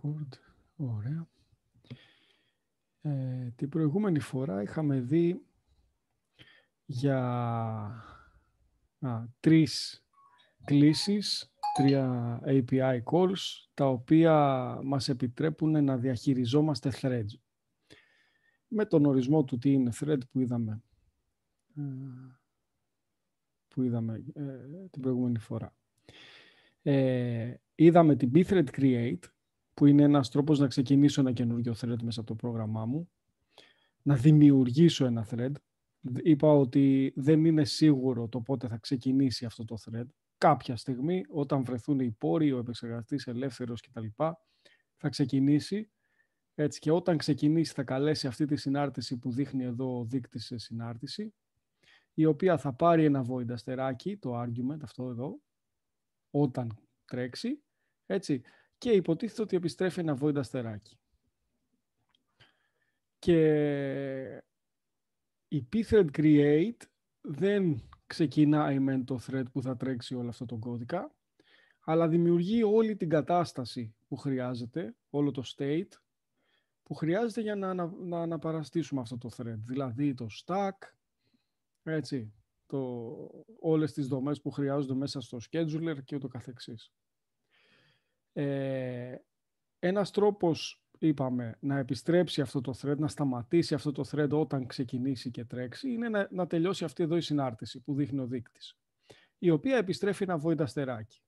record. Ωραία. Την προηγούμενη φορά είχαμε δει για 3 κλήσεις, 3 API calls, τα οποία μας επιτρέπουν να διαχειριζόμαστε threads. Με τον ορισμό του τι είναι thread που είδαμε την προηγούμενη φορά. Είδαμε την pthread create, που είναι ένας τρόπος να ξεκινήσω ένα καινούργιο thread μέσα από το πρόγραμμά μου, να δημιουργήσω ένα thread. Είπα ότι δεν είναι σίγουρο το πότε θα ξεκινήσει αυτό το thread. Κάποια στιγμή, όταν βρεθούν οι πόροι, ο επεξεργαστής ελεύθερος κτλ., θα ξεκινήσει. Έτσι, και όταν ξεκινήσει θα καλέσει αυτή τη συνάρτηση που δείχνει εδώ ο δείκτης σε συνάρτηση, η οποία θα πάρει ένα void αστεράκι, το argument αυτό εδώ, όταν τρέξει, έτσι, και υποτίθεται ότι επιστρέφει ένα void αστεράκι. Και η pthread create δεν ξεκινάει με το thread που θα τρέξει όλο αυτό το κώδικα, αλλά δημιουργεί όλη την κατάσταση που χρειάζεται, όλο το state που χρειάζεται για να αναπαραστήσουμε αυτό το thread. Δηλαδή το stack, έτσι, όλες τις δομές που χρειάζονται μέσα στο scheduler και ούτω καθεξής. Ένας τρόπος, είπαμε, να επιστρέψει αυτό το thread, να σταματήσει αυτό το thread όταν ξεκινήσει και τρέξει, είναι να τελειώσει αυτή εδώ η συνάρτηση που δείχνει ο δείκτης, η οποία επιστρέφει ένα void αστεράκι.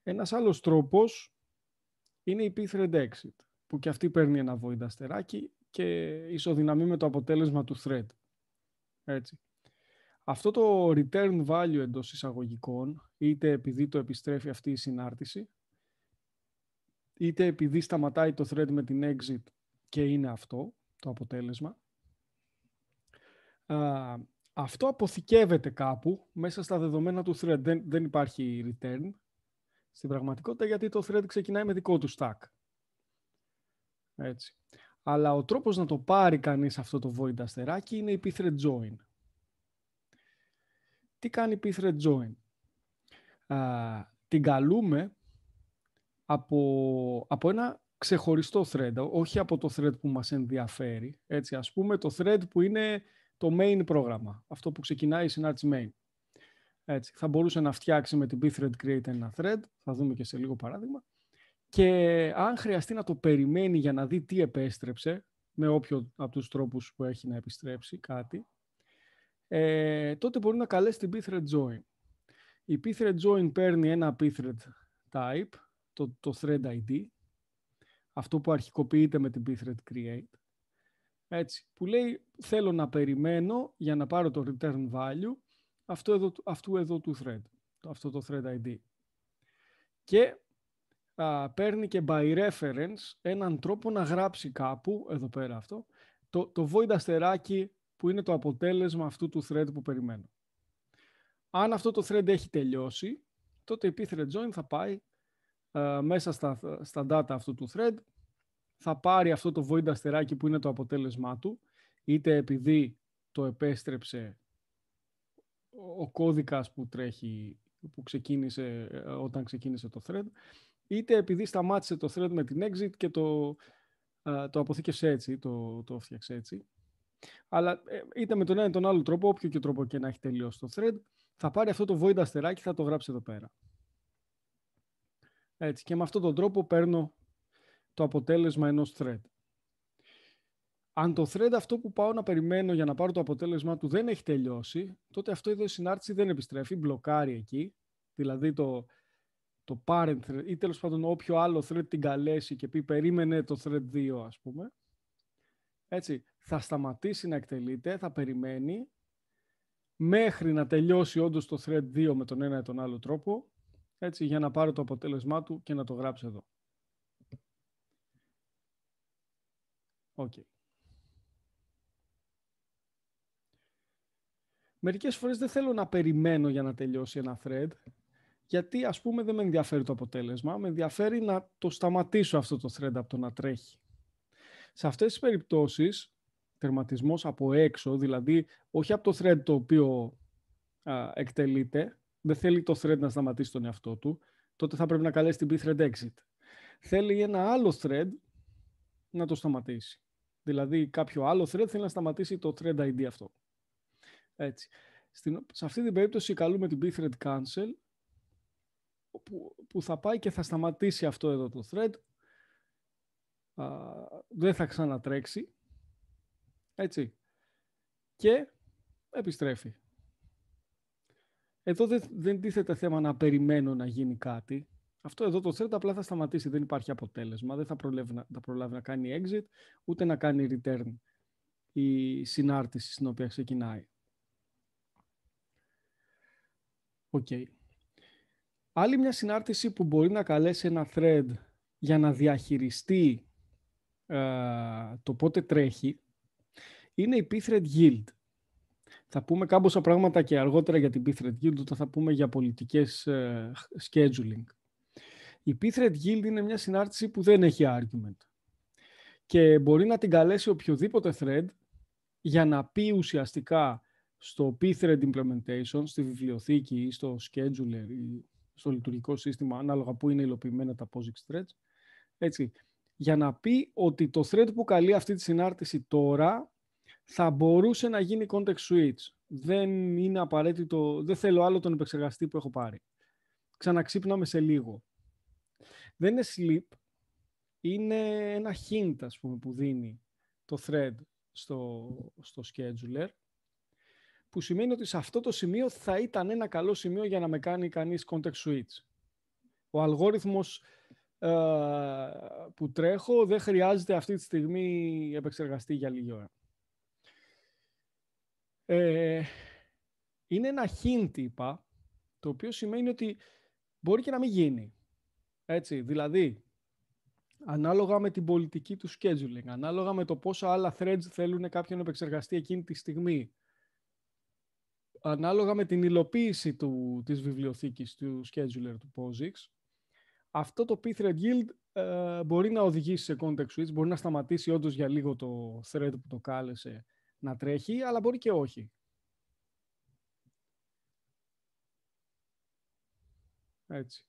Ένας άλλος τρόπος είναι η pthread exit, που και αυτή παίρνει ένα void αστεράκι και ισοδυναμεί με το αποτέλεσμα του thread. Έτσι. Αυτό το return value εντός εισαγωγικών, είτε επειδή το επιστρέφει αυτή η συνάρτηση, είτε επειδή σταματάει το thread με την exit και είναι αυτό το αποτέλεσμα, αυτό αποθηκεύεται κάπου μέσα στα δεδομένα του thread. Δεν υπάρχει return στην πραγματικότητα, γιατί το thread ξεκινάει με δικό του stack. Έτσι. Αλλά ο τρόπος να το πάρει κανείς αυτό το void αστεράκι είναι η pthread join. Τι κάνει η pthread join? Την καλούμε από ένα ξεχωριστό thread, όχι από το thread που μας ενδιαφέρει. Έτσι, ας πούμε το thread που είναι το main πρόγραμμα, αυτό που ξεκινάει η συνάρτηση main. Έτσι, θα μπορούσε να φτιάξει με την pthread create ένα thread, θα δούμε και σε λίγο παράδειγμα, και αν χρειαστεί να το περιμένει για να δει τι επέστρεψε, με όποιο από τους τρόπους που έχει να επιστρέψει κάτι, τότε μπορεί να καλέσει την pthread join. Η pthread join παίρνει ένα pthread type, το thread ID, αυτό που αρχικοποιείται με την pthread create, έτσι, που λέει θέλω να περιμένω για να πάρω το return value αυτού εδώ του thread, αυτό το thread ID. Και παίρνει και by reference έναν τρόπο να γράψει κάπου, εδώ πέρα αυτό, το void αστεράκι που είναι το αποτέλεσμα αυτού του thread που περιμένω. Αν αυτό το thread έχει τελειώσει, τότε η pthread join θα πάει μέσα στα data αυτού του thread, θα πάρει αυτό το void αστεράκι που είναι το αποτέλεσμά του, είτε επειδή το επέστρεψε ο κώδικας που τρέχει, που ξεκίνησε όταν ξεκίνησε το thread, είτε επειδή σταμάτησε το thread με την exit και το αποθήκευσε έτσι, το φτιάξε έτσι. Αλλά είτε με τον ένα ή τον άλλο τρόπο, όποιο και τρόπο και να έχει τελειώσει το thread, θα πάρει αυτό το void αστεράκι, θα το γράψει εδώ πέρα. Έτσι, και με αυτόν τον τρόπο παίρνω το αποτέλεσμα ενός thread. Αν το thread αυτό που πάω να περιμένω για να πάρω το αποτέλεσμα του δεν έχει τελειώσει, τότε αυτό εδώ η συνάρτηση δεν επιστρέφει, μπλοκάρει εκεί. Δηλαδή το parent thread ή τέλος πάντων όποιο άλλο thread την καλέσει και πει περίμενε το thread 2, ας πούμε. Έτσι, θα σταματήσει να εκτελείται, θα περιμένει μέχρι να τελειώσει όντως το thread 2 με τον ένα ή τον άλλο τρόπο, έτσι, για να πάρω το αποτέλεσμά του και να το γράψω εδώ. Okay. Μερικές φορές δεν θέλω να περιμένω για να τελειώσει ένα thread, γιατί ας πούμε δεν με ενδιαφέρει το αποτέλεσμα, με ενδιαφέρει να το σταματήσω αυτό το thread από το να τρέχει. Σε αυτές τις περιπτώσεις, τερματισμός από έξω, δηλαδή όχι από το thread το οποίο εκτελείται, δεν θέλει το thread να σταματήσει τον εαυτό του, τότε θα πρέπει να καλέσει την pthread exit. θέλει ένα άλλο thread να το σταματήσει. Δηλαδή κάποιο άλλο thread θέλει να σταματήσει το thread ID αυτό. Έτσι. Σε αυτή την περίπτωση καλούμε την pthread cancel, που θα πάει και θα σταματήσει αυτό εδώ το thread. Δεν θα ξανατρέξει. Έτσι. Και επιστρέφει. Εδώ δεν τίθεται θέμα να περιμένω να γίνει κάτι. Αυτό εδώ το thread απλά θα σταματήσει. Δεν υπάρχει αποτέλεσμα. Δεν θα προλάβει να κάνει exit, ούτε να κάνει return η συνάρτηση στην οποία ξεκινάει. Okay. Άλλη μια συνάρτηση που μπορεί να καλέσει ένα thread για να διαχειριστεί το πότε τρέχει είναι η pthread guild. Θα πούμε κάμποσα πράγματα και αργότερα για την pthread guild όταν θα πούμε για πολιτικές scheduling. Η pthread guild είναι μια συνάρτηση που δεν έχει argument και μπορεί να την καλέσει οποιοδήποτε thread για να πει ουσιαστικά στο pthread implementation, στη βιβλιοθήκη ή στο scheduler ή στο λειτουργικό σύστημα, ανάλογα που είναι υλοποιημένα τα POSIX threads, έτσι, για να πει ότι το thread που καλεί αυτή τη συνάρτηση τώρα θα μπορούσε να γίνει context switch. Δεν είναι απαραίτητο, δεν θέλω άλλο τον επεξεργαστή που έχω πάρει. Ξαναξύπναμε σε λίγο. Δεν είναι sleep, είναι ένα hint, ας πούμε, που δίνει το thread στο scheduler, που σημαίνει ότι σε αυτό το σημείο θα ήταν ένα καλό σημείο για να με κάνει κανείς context switch. Ο αλγόριθμος που τρέχω δεν χρειάζεται αυτή τη στιγμή επεξεργαστή για λίγη ώρα. Είναι ένα hint, είπα, το οποίο σημαίνει ότι μπορεί και να μην γίνει. Έτσι, δηλαδή, ανάλογα με την πολιτική του scheduling, ανάλογα με το πόσα άλλα threads θέλουν κάποιον επεξεργαστή εκείνη τη στιγμή, ανάλογα με την υλοποίηση της βιβλιοθήκης του scheduler του POSIX, αυτό το pthread guild μπορεί να οδηγήσει σε context switch, μπορεί να σταματήσει όντως για λίγο το thread που το κάλεσε να τρέχει, αλλά μπορεί και όχι. Έτσι.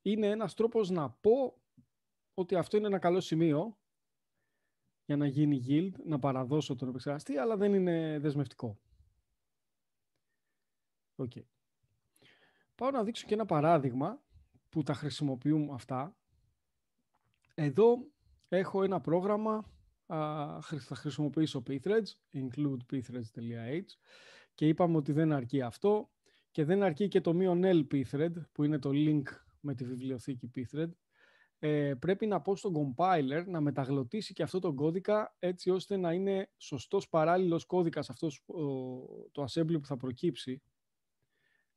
Είναι ένας τρόπος να πω ότι αυτό είναι ένα καλό σημείο για να γίνει guild, να παραδώσω τον επεξεργαστή, αλλά δεν είναι δεσμευτικό. Okay. Πάω να δείξω και ένα παράδειγμα που τα χρησιμοποιούμε αυτά. Εδώ έχω ένα πρόγραμμα, θα χρησιμοποιήσω pthreads, include pthreads.h, και είπαμε ότι δεν αρκεί αυτό και δεν αρκεί και το -l pthread που είναι το link με τη βιβλιοθήκη pthread. Πρέπει να πω στον compiler να μεταγλωτίσει και αυτό το κώδικα έτσι ώστε να είναι σωστός παράλληλος κώδικας αυτός το assembly που θα προκύψει.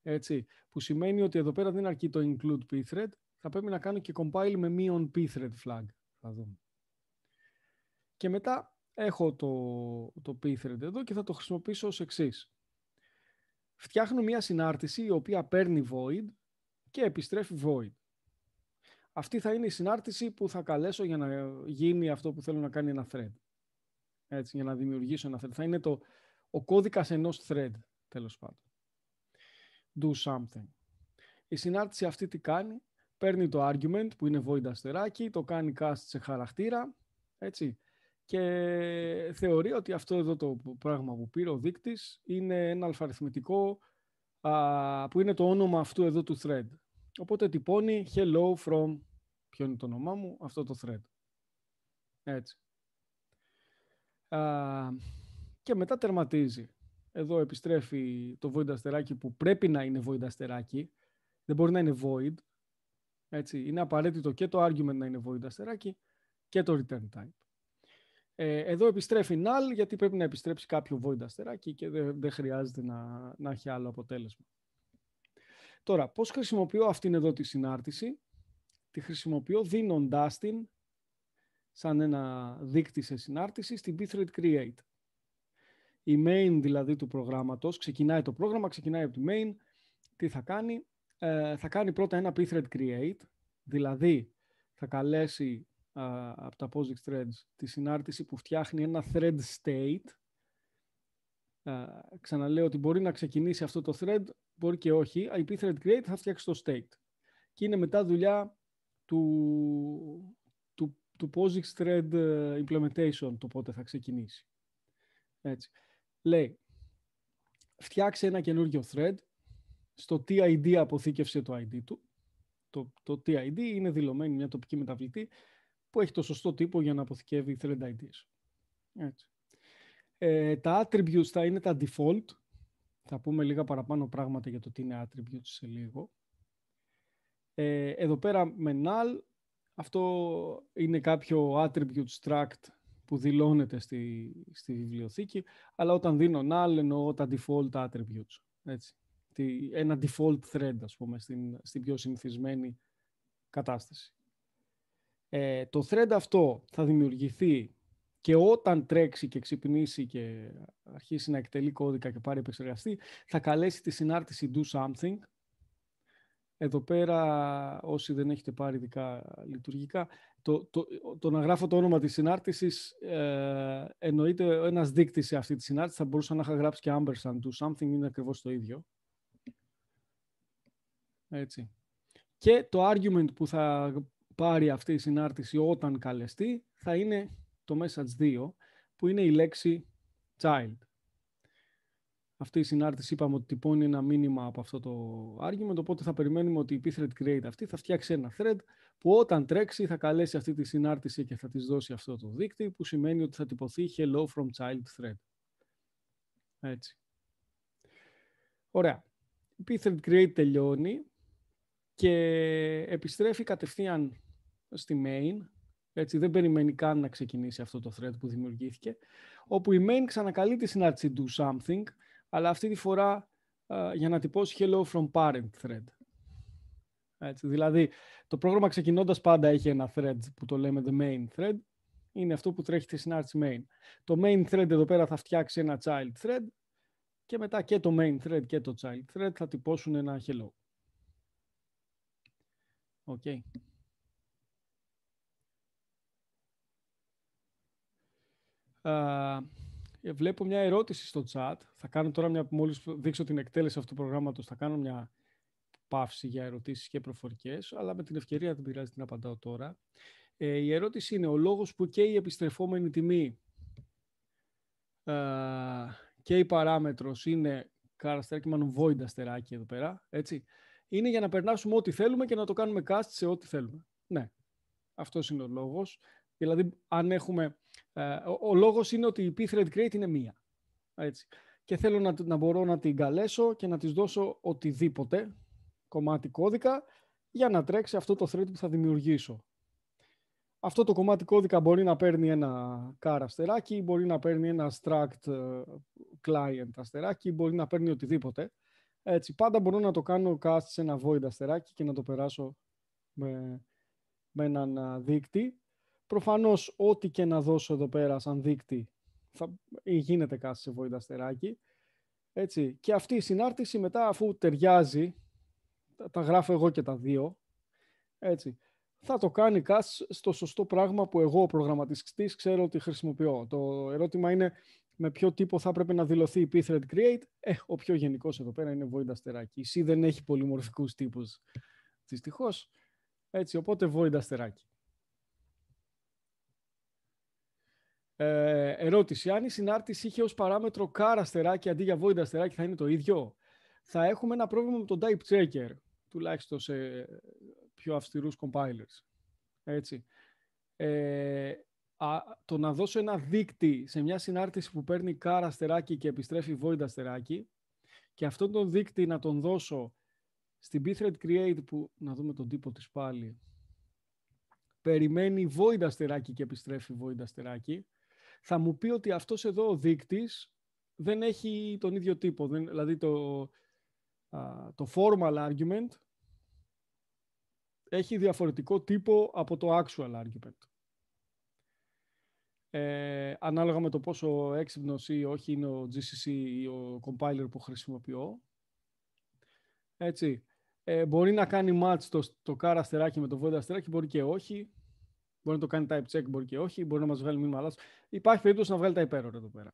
Έτσι, που σημαίνει ότι εδώ πέρα δεν αρκεί το include pthread, θα πρέπει να κάνω και compile με -pthread flag. Θα δούμε. Και μετά έχω το pthread εδώ και θα το χρησιμοποιήσω ως εξής. Φτιάχνω μια συνάρτηση η οποία παίρνει void και επιστρέφει void. Αυτή θα είναι η συνάρτηση που θα καλέσω για να γίνει αυτό που θέλω να κάνει ένα thread. Έτσι, για να δημιουργήσω ένα thread. Θα είναι ο κώδικας ενός thread, τέλος πάντων. Do something. Η συνάρτηση αυτή τι κάνει? Παίρνει το argument που είναι void αστεράκι, το κάνει cast σε χαρακτήρα, έτσι, και θεωρεί ότι αυτό εδώ το πράγμα που πήρε ο δείκτης είναι ένα αλφαριθμητικό που είναι το όνομα αυτού εδώ του thread. Οπότε τυπώνει hello from, ποιο είναι το όνομά μου, αυτό το thread. Έτσι. Και μετά τερματίζει. Εδώ επιστρέφει το void αστεράκι που πρέπει να είναι void αστεράκι. Δεν μπορεί να είναι void. Έτσι. Είναι απαραίτητο και το argument να είναι void αστεράκι και το return type. Εδώ επιστρέφει null γιατί πρέπει να επιστρέψει κάποιο void αστεράκι και δεν χρειάζεται να έχει άλλο αποτέλεσμα. Τώρα, πώς χρησιμοποιώ αυτήν εδώ τη συνάρτηση? Τη χρησιμοποιώ δίνοντάς την σαν ένα δείκτη σε συνάρτηση στην pthread create. Η main δηλαδή του προγράμματος, ξεκινάει το πρόγραμμα, ξεκινάει από τη main. Τι θα κάνει? Θα κάνει πρώτα ένα pthread create, δηλαδή θα καλέσει από τα POSIX threads τη συνάρτηση που φτιάχνει ένα thread state. Ξαναλέω ότι μπορεί να ξεκινήσει αυτό το thread, μπορεί και όχι. Η pthread create θα φτιάξει το state. και είναι μετά δουλειά του POSIX Thread Implementation, το πότε θα ξεκινήσει. Έτσι. Λέει, φτιάξε ένα καινούργιο thread, στο TID αποθήκευσε το ID του. Το TID είναι δηλωμένη μια τοπική μεταβλητή που έχει το σωστό τύπο για να αποθηκεύει thread IDs. Έτσι. Τα attributes θα είναι τα default. Θα πούμε λίγα παραπάνω πράγματα για το τι είναι attributes σε λίγο. Εδώ πέρα με null, αυτό είναι κάποιο attribute struct που δηλώνεται στη βιβλιοθήκη, αλλά όταν δίνω null εννοώ τα default attributes. Έτσι. Ένα default thread, ας πούμε, στην πιο συνηθισμένη κατάσταση. Το thread αυτό θα δημιουργηθεί και όταν τρέξει και ξυπνήσει και αρχίσει να εκτελεί κώδικα και πάρει επεξεργαστή, θα καλέσει τη συνάρτηση do something. Εδώ πέρα, όσοι δεν έχετε πάρει ειδικά λειτουργικά, το να γράφω το όνομα της συνάρτησης εννοείται ένας δείκτης σε αυτή τη συνάρτηση. Θα μπορούσα να είχα γράψει και ampersand do something, είναι ακριβώς το ίδιο. Έτσι. Και το argument που θα πάρει αυτή η συνάρτηση όταν καλεστεί θα είναι το message 2, που είναι η λέξη child. Αυτή η συνάρτηση είπαμε ότι τυπώνει ένα μήνυμα από αυτό το argument, οπότε θα περιμένουμε ότι η pthread create αυτή θα φτιάξει ένα thread που όταν τρέξει θα καλέσει αυτή τη συνάρτηση και θα της δώσει αυτό το δείκτη, που σημαίνει ότι θα τυπωθεί hello from child thread. Έτσι. Ωραία. Η pthread create τελειώνει και επιστρέφει κατευθείαν στη main. Έτσι, δεν περιμένει καν να ξεκινήσει αυτό το thread που δημιουργήθηκε, όπου η main ξανακαλεί τη συνάρτηση do something, αλλά αυτή τη φορά για να τυπώσει hello from parent thread. Έτσι, δηλαδή, το πρόγραμμα ξεκινώντας πάντα έχει ένα thread που το λέμε the main thread, είναι αυτό που τρέχει τη συνάρτηση main. Το main thread εδώ πέρα θα φτιάξει ένα child thread και μετά και το main thread και το child thread θα τυπώσουν ένα hello. Okay. Βλέπω μια ερώτηση στο chat. Θα κάνω τώρα μόλις δείξω την εκτέλεση αυτού του προγράμματος, θα κάνω μια παύση για ερωτήσεις και προφορικές, αλλά με την ευκαιρία δεν πειράζει, την απαντάω τώρα. Η ερώτηση είναι ο λόγος που και η επιστρεφόμενη τιμή και η παράμετρος είναι καραστεράκι, μάλλον void αστεράκι εδώ πέρα, έτσι, είναι για να περνάσουμε ό,τι θέλουμε και να το κάνουμε cast σε ό,τι θέλουμε. Ναι, αυτός είναι ο λόγος. Δηλαδή, αν έχουμε... ο λόγος είναι ότι η pthread create είναι μία. Έτσι. Και θέλω να μπορώ να την καλέσω και να της δώσω οτιδήποτε κομμάτι κώδικα για να τρέξει αυτό το thread που θα δημιουργήσω. Αυτό το κομμάτι κώδικα μπορεί να παίρνει ένα car αστεράκι, μπορεί να παίρνει ένα struct client αστεράκι, μπορεί να παίρνει οτιδήποτε. Έτσι, πάντα μπορώ να το κάνω cast σε ένα void αστεράκι και να το περάσω με έναν δείκτη. Προφανώς, ό,τι και να δώσω εδώ πέρα σαν δείκτη γίνεται cast σε void αστεράκι. Έτσι. Και αυτή η συνάρτηση μετά, αφού ταιριάζει, τα γράφω εγώ και τα δύο, έτσι, θα το κάνει cast στο σωστό πράγμα που εγώ ο προγραμματιστής ξέρω ότι χρησιμοποιώ. Το ερώτημα είναι με ποιο τύπο θα έπρεπε να δηλωθεί η pthread create. Ο πιο γενικός εδώ πέρα είναι void αστεράκι. Η C δεν έχει πολυμορφικούς τύπους, δυστυχώς. Έτσι, οπότε void αστεράκι. Ερώτηση. Αν η συνάρτηση είχε ως παράμετρο car αστεράκι αντί για void αστεράκι, θα είναι το ίδιο? Θα έχουμε ένα πρόβλημα με τον type checker, τουλάχιστον σε πιο αυστηρούς compilers. Έτσι. Το να δώσω ένα δείκτη σε μια συνάρτηση που παίρνει car αστεράκι και επιστρέφει void αστεράκι και αυτόν τον δείκτη να τον δώσω στην pthread create που, να δούμε τον τύπο της πάλι, περιμένει void αστεράκι και επιστρέφει void αστεράκι, θα μου πει ότι αυτός εδώ ο δείκτης δεν έχει τον ίδιο τύπο. Δηλαδή το formal argument έχει διαφορετικό τύπο από το actual argument. Ανάλογα με το πόσο έξυπνος ή όχι είναι ο GCC ή ο compiler που χρησιμοποιώ. Έτσι. Μπορεί να κάνει match το car αστεράκι με το void αστεράκι, μπορεί και όχι. Μπορεί να το κάνει type check, μπορεί και όχι. Μπορεί να μας βγάλει μήνυμα λάθος. Υπάρχει περίπτωση να βγάλει type error εδώ πέρα.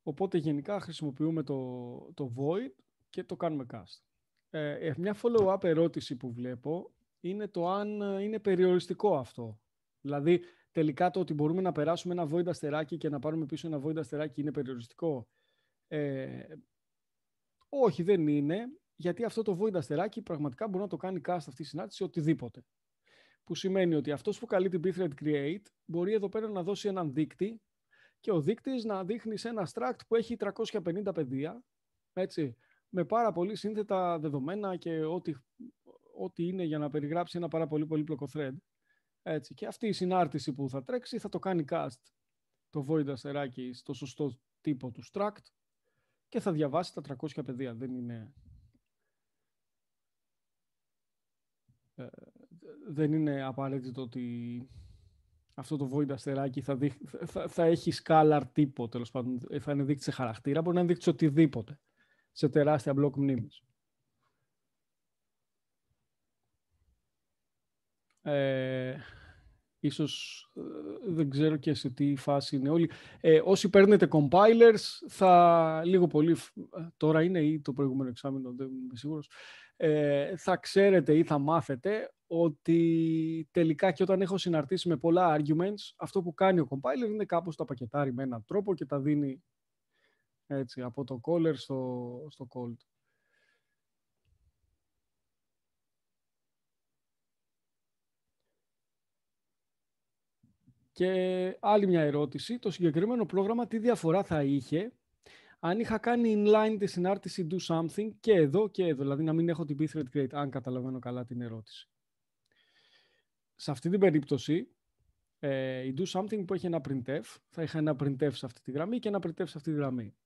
Οπότε γενικά χρησιμοποιούμε το void και το κάνουμε cast. Μια follow-up ερώτηση που βλέπω είναι το αν είναι περιοριστικό αυτό. Δηλαδή, τελικά το ότι μπορούμε να περάσουμε ένα void αστεράκι και να πάρουμε πίσω ένα void αστεράκι είναι περιοριστικό. Όχι, δεν είναι, γιατί αυτό το void αστεράκι πραγματικά μπορεί να το κάνει cast αυτή η συνάρτηση οτιδήποτε. Που σημαίνει ότι αυτός που καλεί την pthread create μπορεί εδώ πέρα να δώσει έναν δείκτη και ο δείκτης να δείχνει σε ένα struct που έχει 350 πεδία, έτσι, με πάρα πολύ σύνθετα δεδομένα και ό,τι είναι για να περιγράψει ένα πάρα πολύ πολύπλοκο thread. Έτσι. Και αυτή η συνάρτηση που θα τρέξει θα το κάνει cast το void αστεράκι στο σωστό τύπο του struct και θα διαβάσει τα 300 πεδία. Δεν είναι απαραίτητο ότι αυτό το void αστεράκι θα έχει scalar τύπο, τέλος πάντων, θα είναι δείκτη σε χαρακτήρα, μπορεί να είναι δείκτη σε οτιδήποτε, σε τεράστια μπλοκ μνήμης. Ίσως δεν ξέρω και σε τι φάση είναι όλοι. Όσοι παίρνετε compilers, λίγο πολύ, τώρα είναι ή το προηγούμενο εξάμηνο, δεν είμαι σίγουρος, θα ξέρετε ή θα μάθετε ότι τελικά και όταν έχω συναρτήσει με πολλά arguments, αυτό που κάνει ο compiler είναι κάπως τα πακετάρει με έναν τρόπο και τα δίνει έτσι, από το caller στο called. Και άλλη μια ερώτηση, το συγκεκριμένο πρόγραμμα τι διαφορά θα είχε αν είχα κάνει inline τη συνάρτηση do something και εδώ, δηλαδή να μην έχω την pthread create, αν καταλαβαίνω καλά την ερώτηση. Σε αυτή την περίπτωση, η do something που έχει ένα printf, θα είχα ένα printf σε αυτή τη γραμμή και ένα printf σε αυτή τη γραμμή.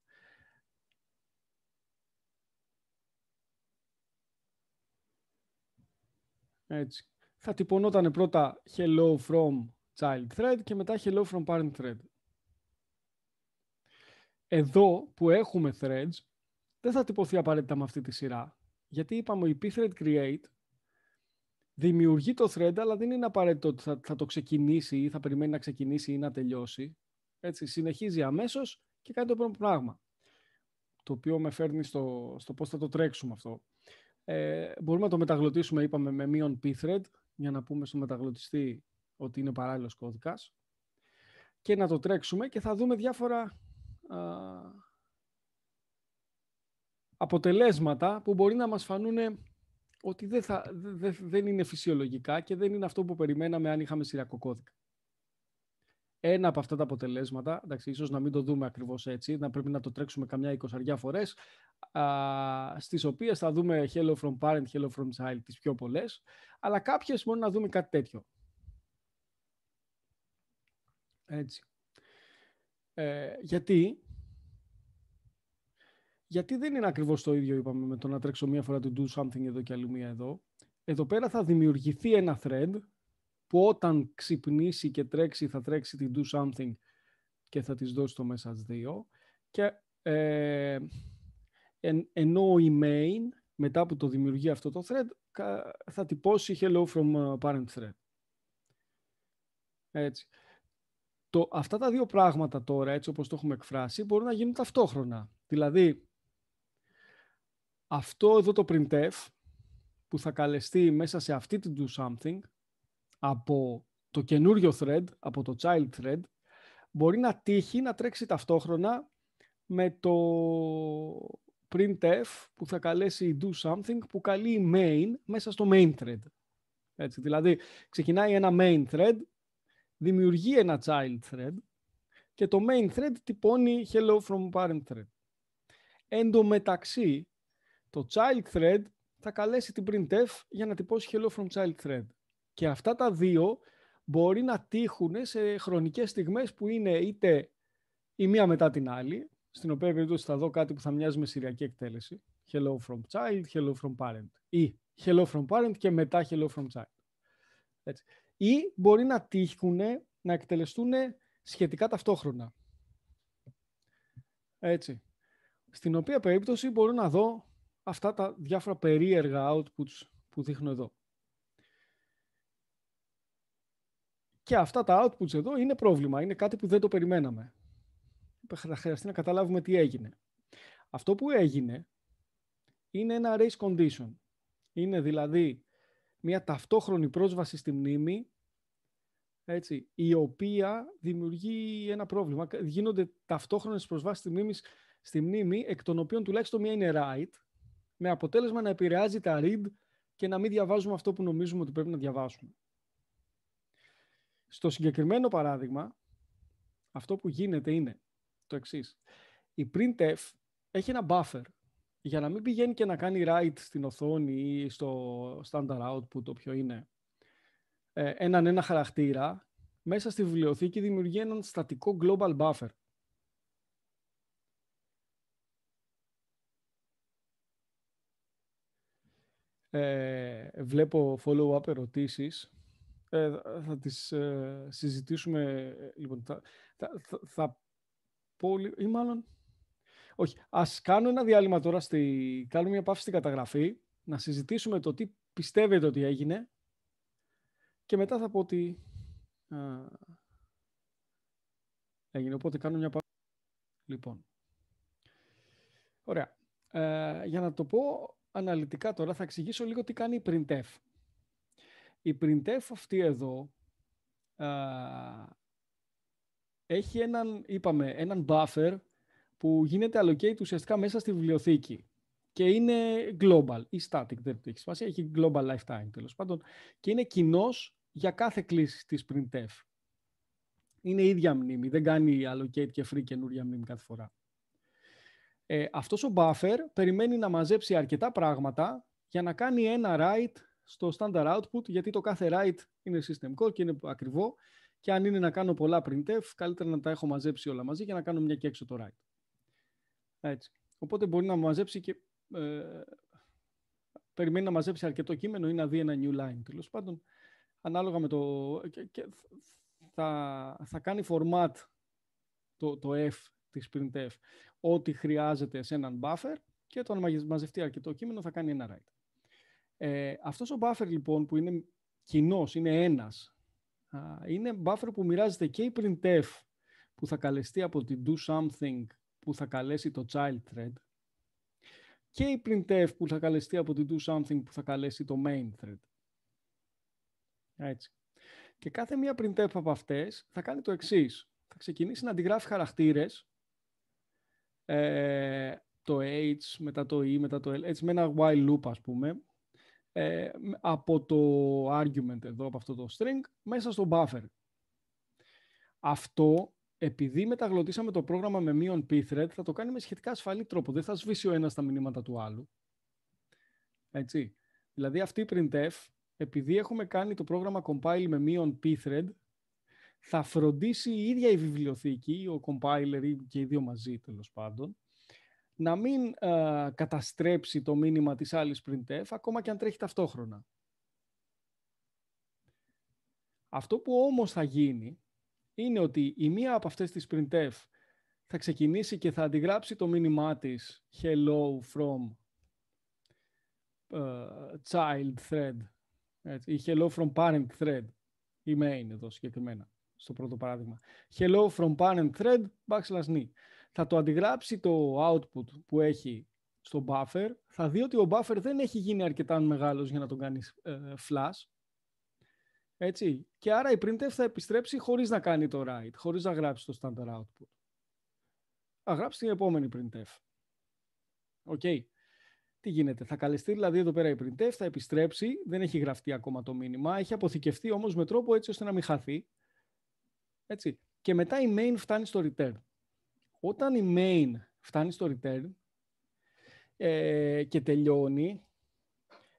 Έτσι. Θα τυπωνόταν πρώτα hello from child thread και μετά hello from parent thread. Εδώ που έχουμε threads, δεν θα τυπωθεί απαραίτητα με αυτή τη σειρά. Γιατί είπαμε η pthread create δημιουργεί το thread, αλλά δεν είναι απαραίτητο ότι θα το ξεκινήσει ή θα περιμένει να ξεκινήσει ή να τελειώσει. Έτσι, συνεχίζει αμέσως και κάνει το πρώτο πράγμα. Το οποίο με φέρνει στο πώς θα το τρέξουμε αυτό. Μπορούμε να το μεταγλωτήσουμε, είπαμε, με μείον pthread, για να πούμε στο μεταγλωτιστή ότι είναι παράλληλος κώδικας. Και να το τρέξουμε και θα δούμε διάφορα αποτελέσματα που μπορεί να μας φανούν ότι δεν είναι φυσιολογικά και δεν είναι αυτό που περιμέναμε αν είχαμε σειρακό κώδικα. Ένα από αυτά τα αποτελέσματα, εντάξει, ίσως να μην το δούμε ακριβώς έτσι, να πρέπει να το τρέξουμε καμιά 20 φορές, στις οποίες θα δούμε hello from parent, hello from child, τις πιο πολλές, αλλά κάποιες μπορεί να δούμε κάτι τέτοιο. Έτσι. Γιατί δεν είναι ακριβώς το ίδιο, είπαμε, με το να τρέξω μία φορά το do something εδώ και άλλη μία εδώ. Εδώ πέρα θα δημιουργηθεί ένα thread που όταν ξυπνήσει και τρέξει θα τρέξει την do something και θα της δώσει το message 2 και ενώ η main μετά που το δημιουργεί αυτό το thread θα τυπώσει hello from parent thread. Έτσι. Αυτά τα δύο πράγματα τώρα, έτσι όπως το έχουμε εκφράσει, μπορούν να γίνουν ταυτόχρονα. Δηλαδή, αυτό εδώ το printf που θα καλεστεί μέσα σε αυτή την do something από το καινούριο thread, από το child thread, μπορεί να τύχει να τρέξει ταυτόχρονα με το printf που θα καλέσει do something που καλεί main μέσα στο main thread. Έτσι, δηλαδή, ξεκινάει ένα main thread, δημιουργεί ένα child thread και το main thread τυπώνει hello from parent thread. Εν τω μεταξύ, το child thread θα καλέσει την printf για να τυπώσει hello from child thread. Και αυτά τα δύο μπορεί να τύχουν σε χρονικές στιγμές που είναι είτε η μία μετά την άλλη, στην οποία περίπτωση θα δω κάτι που θα μοιάζει με σηριακή εκτέλεση, hello from child, hello from parent, ή hello from parent και μετά hello from child. Έτσι. Ή μπορεί να τύχουν να εκτελεστούν σχετικά ταυτόχρονα. Έτσι. Στην οποία περίπτωση μπορώ να δω αυτά τα διάφορα περίεργα outputs που δείχνω εδώ. Και αυτά τα outputs εδώ είναι πρόβλημα, είναι κάτι που δεν το περιμέναμε. θα χρειαστεί να καταλάβουμε τι έγινε. Αυτό που έγινε είναι ένα race condition. Είναι δηλαδή μια ταυτόχρονη πρόσβαση στη μνήμη, έτσι, η οποία δημιουργεί ένα πρόβλημα. Γίνονται ταυτόχρονες προσβάσεις στη μνήμη, εκ των οποίων τουλάχιστον μία είναι write, με αποτέλεσμα να επηρεάζει τα read και να μην διαβάζουμε αυτό που νομίζουμε ότι πρέπει να διαβάσουμε. Στο συγκεκριμένο παράδειγμα, αυτό που γίνεται είναι το εξής. Η printf έχει ένα buffer για να μην πηγαίνει και να κάνει write στην οθόνη ή στο standard output, όποιο είναι, ένα χαρακτήρα. Μέσα στη βιβλιοθήκη δημιουργεί έναν στατικό global buffer. Βλέπω follow-up ερωτήσεις. Θα τις συζητήσουμε. Λοιπόν, θα πω ή μάλλον... Όχι, ας κάνω ένα διάλειμμα τώρα, κάνουμε μια παύση στην καταγραφή, να συζητήσουμε το τι πιστεύετε ότι έγινε και μετά θα πω ότι έγινε. Οπότε κάνω μια παύση. Λοιπόν, ωραία. Για να το πω αναλυτικά τώρα, θα εξηγήσω λίγο τι κάνει η printf. Η printf αυτή εδώ έχει έναν buffer που γίνεται allocate ουσιαστικά μέσα στη βιβλιοθήκη και είναι global ή static, δεν το έχει σημασία, έχει global lifetime τέλος πάντων και είναι κοινός για κάθε κλίση της printf. Είναι η ίδια μνήμη, δεν κάνει allocate και free καινούρια μνήμη κάθε φορά. Αυτός ο buffer περιμένει να μαζέψει αρκετά πράγματα για να κάνει ένα write στο standard output, γιατί το κάθε write είναι system call και είναι ακριβό και αν είναι να κάνω πολλά printf, καλύτερα να τα έχω μαζέψει όλα μαζί για να κάνω μια και έξω το write. Έτσι. Οπότε μπορεί να μαζέψει και περιμένει να μαζέψει αρκετό κείμενο ή να δει ένα new line. Τέλος πάντων, ανάλογα με το... Και θα κάνει format το f της printf ό,τι χρειάζεται σε έναν buffer και όταν μαζευτεί αρκετό κείμενο θα κάνει ένα write. Αυτός ο buffer λοιπόν που είναι κοινός, είναι ένας, είναι buffer που μοιράζεται και η printf που θα καλεστεί από την do something που θα καλέσει το child thread και η printf που θα καλεστεί από την do something που θα καλέσει το main thread. Έτσι. Και κάθε μία printf από αυτές θα κάνει το εξής. Θα ξεκινήσει να αντιγράφει χαρακτήρες, το h, μετά το e, μετά το l, έτσι με ένα while loop ας πούμε, από το argument εδώ, από αυτό το string, μέσα στο buffer. Αυτό, επειδή μεταγλωτήσαμε το πρόγραμμα με μείον pthread, θα το κάνει με σχετικά ασφαλή τρόπο. Δεν θα σβήσει ο ένας τα μηνύματα του άλλου. Έτσι. Δηλαδή αυτή η printf, επειδή έχουμε κάνει το πρόγραμμα compile με μείον pthread, θα φροντίσει η ίδια η βιβλιοθήκη, ο compiler και οι δύο μαζί τέλος πάντων, να μην καταστρέψει το μήνυμα της άλλης printf, ακόμα και αν τρέχει ταυτόχρονα. Αυτό που όμως θα γίνει, είναι ότι η μία από αυτές τις printf θα ξεκινήσει και θα αντιγράψει το μήνυμά της hello from child thread ή hello from parent thread, η main εδώ συγκεκριμένα, στο πρώτο παράδειγμα. Hello from parent thread \n. Θα το αντιγράψει το output που έχει στο buffer, θα δει ότι ο buffer δεν έχει γίνει αρκετά μεγάλος για να τον κάνει flash. Έτσι. Και άρα η printf θα επιστρέψει χωρίς να κάνει το write, χωρίς να γράψει το standard output. Θα γράψει την επόμενη printf. Okay. Τι γίνεται, θα καλεστεί δηλαδή εδώ πέρα η printf, θα επιστρέψει, δεν έχει γραφτεί ακόμα το μήνυμα, έχει αποθηκευτεί όμως με τρόπο έτσι ώστε να μην χαθεί. Έτσι. Και μετά η main φτάνει στο return. Όταν η main φτάνει στο return και τελειώνει,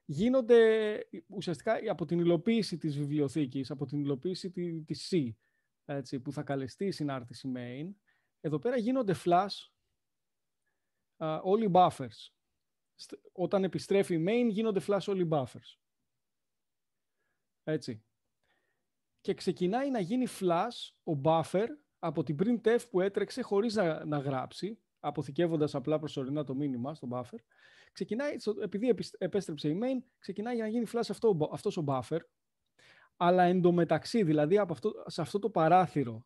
γίνονται ουσιαστικά από την υλοποίηση της βιβλιοθήκης, από την υλοποίηση της C, έτσι, που θα καλεστεί η συνάρτηση main, εδώ πέρα γίνονται flash όλοι οι buffers. Όταν επιστρέφει η main γίνονται flash όλοι οι buffers. Έτσι. Και ξεκινάει να γίνει flash ο buffer από την printf που έτρεξε χωρίς να γράψει, αποθηκεύοντας απλά προσωρινά το μήνυμα στο buffer. Ξεκινάει, επειδή επέστρεψε η main, ξεκινάει να γίνει flash αυτός ο buffer, αλλά εντωμεταξύ, δηλαδή σε αυτό το παράθυρο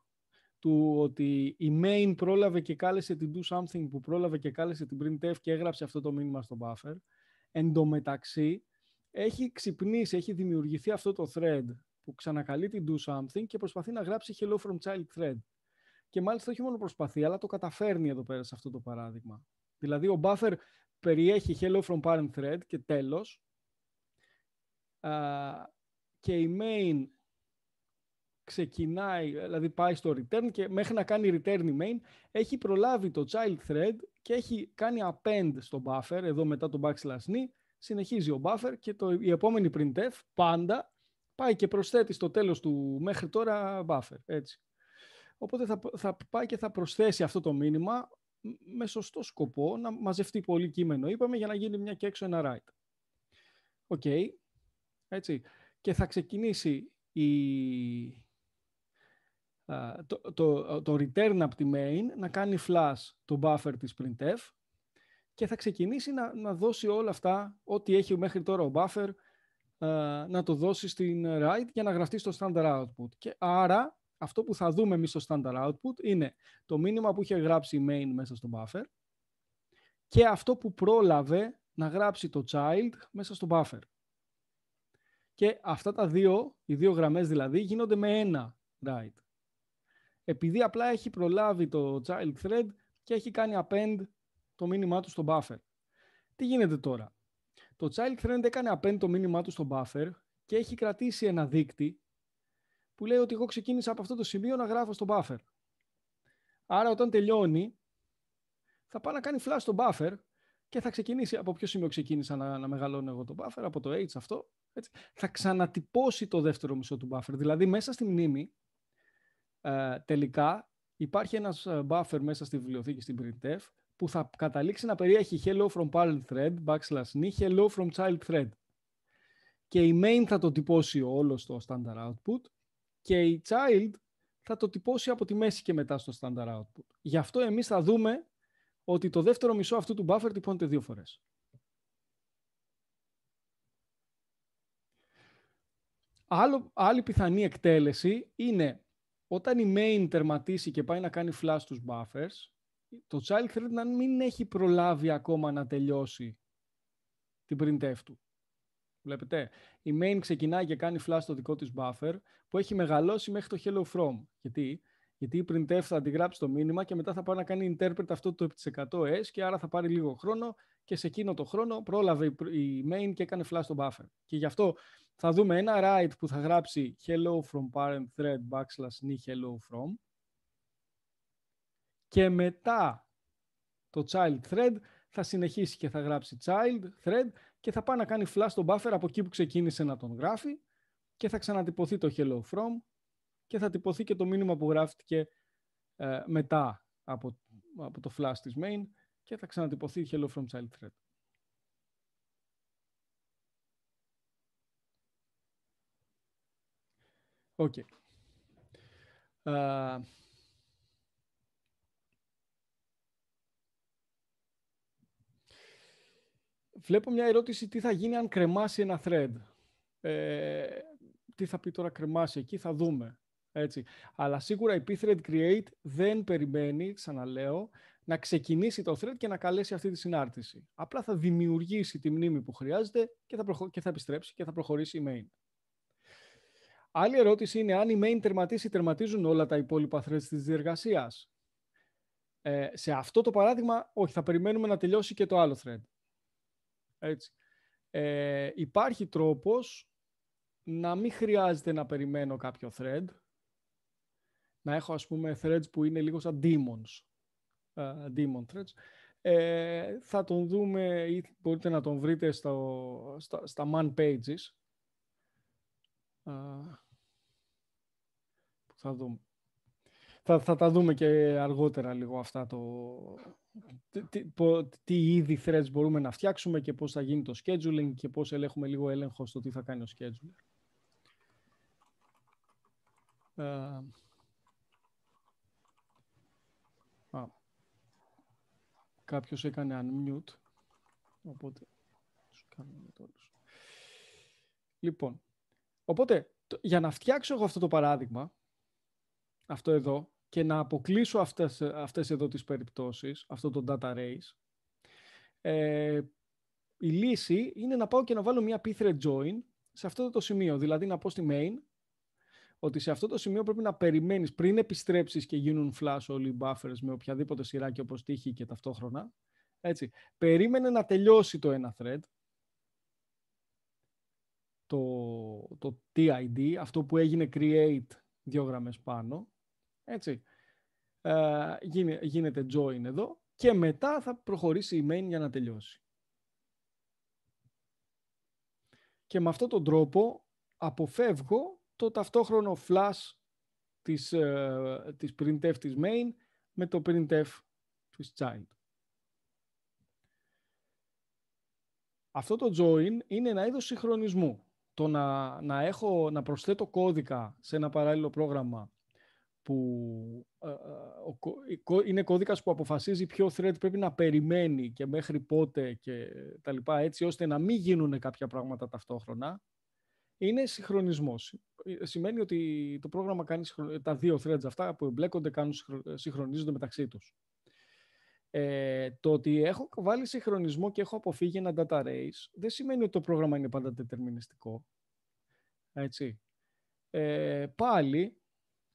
του ότι η main πρόλαβε και κάλεσε την do something που πρόλαβε και κάλεσε την printf και έγραψε αυτό το μήνυμα στο buffer. Εν τω μεταξύ, έχει ξυπνήσει, έχει δημιουργηθεί αυτό το thread που ξανακαλεί την do something και προσπαθεί να γράψει hello from child thread. Και μάλιστα όχι μόνο προσπαθεί, αλλά το καταφέρνει εδώ πέρα σε αυτό το παράδειγμα. Δηλαδή, ο buffer περιέχει hello from parent thread και τέλος. Και η main ξεκινάει, δηλαδή πάει στο return και μέχρι να κάνει return η main έχει προλάβει το child thread και έχει κάνει append στο buffer, εδώ μετά το backslash ni, συνεχίζει ο buffer και η επόμενη printf πάντα πάει και προσθέτει στο τέλος του μέχρι τώρα buffer, έτσι. Οπότε θα πάει και θα προσθέσει αυτό το μήνυμα με σωστό σκοπό να μαζευτεί πολύ κείμενο, είπαμε, για να γίνει μια και έξω ένα write. Οκ. Έτσι. Και θα ξεκινήσει το return από τη main να κάνει flash το buffer της printf και θα ξεκινήσει να δώσει όλα αυτά, ό,τι έχει μέχρι τώρα ο buffer, να το δώσει στην write για να γραφτεί στο standard output. Και άρα αυτό που θα δούμε εμείς στο standard output είναι το μήνυμα που είχε γράψει η main μέσα στο buffer και αυτό που πρόλαβε να γράψει το child μέσα στο buffer. Και αυτά οι δύο γραμμές δηλαδή, γίνονται με ένα write. Επειδή απλά έχει προλάβει το child thread και έχει κάνει append το μήνυμά του στο buffer. Τι γίνεται τώρα? Το child thread έκανε append το μήνυμά του στο buffer και έχει κρατήσει ένα δείκτη που λέει ότι εγώ ξεκίνησα από αυτό το σημείο να γράφω στο buffer. Άρα όταν τελειώνει θα πάει να κάνει flash στο buffer και θα ξεκινήσει. Από ποιο σημείο ξεκίνησα να μεγαλώνω εγώ το buffer? Από το H αυτό. Έτσι. Θα ξανατυπώσει το δεύτερο μισό του buffer. Δηλαδή μέσα στη μνήμη τελικά υπάρχει ένας buffer μέσα στη βιβλιοθήκη στην printf που θα καταλήξει να περιέχει hello from parent thread, backslash ni, hello from child thread. Και η main θα το τυπώσει όλο στο standard output και η child θα το τυπώσει από τη μέση και μετά στο standard output. Γι' αυτό εμείς θα δούμε ότι το δεύτερο μισό αυτού του buffer τυπώνεται 2 φορές. Άλλη πιθανή εκτέλεση είναι όταν η main τερματίσει και πάει να κάνει flash στους buffers, το child thread να μην έχει προλάβει ακόμα να τελειώσει την printf του. Βλέπετε, η main ξεκινάει και κάνει flash στο δικό της buffer που έχει μεγαλώσει μέχρι το hello from. Γιατί η printf θα αντιγράψει το μήνυμα και μετά θα πάει να κάνει interpret αυτό το 100s και άρα θα πάρει λίγο χρόνο και σε εκείνο το χρόνο πρόλαβε η main και έκανε flash στο buffer. Και γι' αυτό θα δούμε ένα write που θα γράψει hello from parent thread backslash ni hello from και μετά το child thread θα συνεχίσει και θα γράψει child thread και θα πάει να κάνει flash στο buffer από εκεί που ξεκίνησε να τον γράφει και θα ξανατυπωθεί το hello from και θα τυπωθεί και το μήνυμα που γράφτηκε μετά από το flash της main και θα ξανατυπωθεί hello from child thread. Okay. Βλέπω μια ερώτηση, τι θα γίνει αν κρεμάσει ένα thread. Τι θα πει τώρα κρεμάσει, εκεί θα δούμε. Έτσι. Αλλά σίγουρα η pthread create δεν περιμένει, ξαναλέω, να ξεκινήσει το thread και να καλέσει αυτή τη συνάρτηση. Απλά θα δημιουργήσει τη μνήμη που χρειάζεται και θα επιστρέψει και θα προχωρήσει η main. Άλλη ερώτηση είναι αν η main τερματίζουν όλα τα υπόλοιπα threads της διεργασίας. Σε αυτό το παράδειγμα, όχι, θα περιμένουμε να τελειώσει και το άλλο thread. Έτσι. Υπάρχει τρόπος να μην χρειάζεται να περιμένω κάποιο thread. Να έχω, ας πούμε, threads που είναι λίγο σαν demons. Demon threads. Θα τον δούμε ή μπορείτε να τον βρείτε στα man pages. Θα δούμε. Θα τα δούμε και αργότερα λίγο αυτά τι είδη threads μπορούμε να φτιάξουμε και πώς θα γίνει το scheduling και πώς έχουμε λίγο έλεγχο στο τι θα κάνει ο scheduler. Κάποιος έκανε unmute, οπότε τους κάνουμε τώρα. Λοιπόν, οπότε για να φτιάξω εγώ αυτό το παράδειγμα, αυτό εδώ, και να αποκλείσω αυτές εδώ τις περιπτώσεις, αυτό το data race, η λύση είναι να πάω και να βάλω μια pthread join σε αυτό το σημείο. Δηλαδή να πω στη main ότι σε αυτό το σημείο πρέπει να περιμένεις πριν επιστρέψεις και γίνουν flash όλοι οι buffers με οποιαδήποτε σειράκι όπως τύχει και ταυτόχρονα. Έτσι. Περίμενε να τελειώσει το ένα thread, το TID, αυτό που έγινε create 2 γραμμές πάνω. Έτσι. Γίνεται join εδώ και μετά θα προχωρήσει η main για να τελειώσει. Και με αυτόν τον τρόπο αποφεύγω το ταυτόχρονο flash της printf της main με το printf της child. Αυτό το join είναι ένα είδος συγχρονισμού. Το να προσθέτω κώδικα σε ένα παράλληλο πρόγραμμα που είναι κώδικας που αποφασίζει ποιο thread πρέπει να περιμένει και μέχρι πότε και τα λοιπά, έτσι ώστε να μην γίνουν κάποια πράγματα ταυτόχρονα, είναι συγχρονισμός. Σημαίνει ότι το πρόγραμμα κάνει τα δύο threads αυτά που εμπλέκονται, συγχρονίζονται μεταξύ τους. Το ότι έχω βάλει συγχρονισμό και έχω αποφύγει ένα data race δεν σημαίνει ότι το πρόγραμμα είναι πάντα δετερμινιστικό. Έτσι. Πάλι,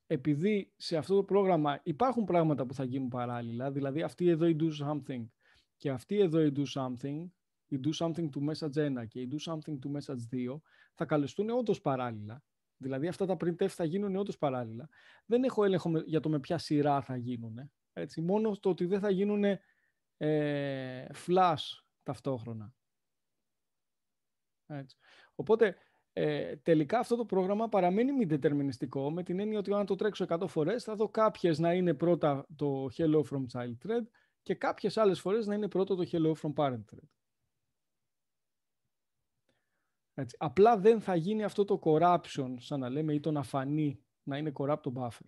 επειδή σε αυτό το πρόγραμμα υπάρχουν πράγματα που θα γίνουν παράλληλα, δηλαδή αυτή εδώ η do something και αυτή εδώ η do something, η do something to message 1 και η do something to message 2 θα καλεστούν όντως παράλληλα. Δηλαδή αυτά τα printf θα γίνουν όντως παράλληλα. Δεν έχω έλεγχο για το με ποια σειρά θα γίνουν. Έτσι. Μόνο το ότι δεν θα γίνουν flash ταυτόχρονα. Έτσι. Οπότε τελικά αυτό το πρόγραμμα παραμένει μη δετερμινιστικό, με την έννοια ότι αν το τρέξω 100 φορές θα δω κάποιες να είναι πρώτα το hello from child thread και κάποιες άλλες φορές να είναι πρώτο το hello from parent thread. Έτσι. Απλά δεν θα γίνει αυτό το corruption, σαν να λέμε, ή το να φανεί να είναι corrupt το buffer.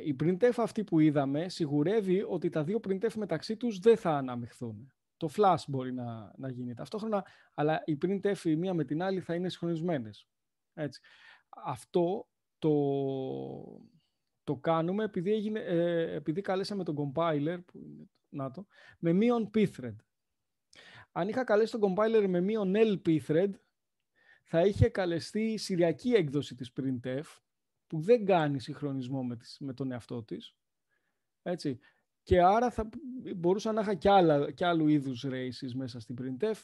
Η printf αυτή που είδαμε σιγουρεύει ότι τα δύο printf μεταξύ τους δεν θα αναμειχθούν. Το flash μπορεί να γίνει ταυτόχρονα, αλλά η printf η μία με την άλλη θα είναι συγχρονισμένες. Έτσι. Αυτό το κάνουμε επειδή καλέσαμε τον compiler με μείον pthread. Αν είχα καλέσει τον compiler με μείον lpthread, θα είχε καλεστεί η σηριακή έκδοση της printf, που δεν κάνει συγχρονισμό με τον εαυτό της. Έτσι. Και άρα θα μπορούσα να είχα και άλλου είδους races μέσα στην printf,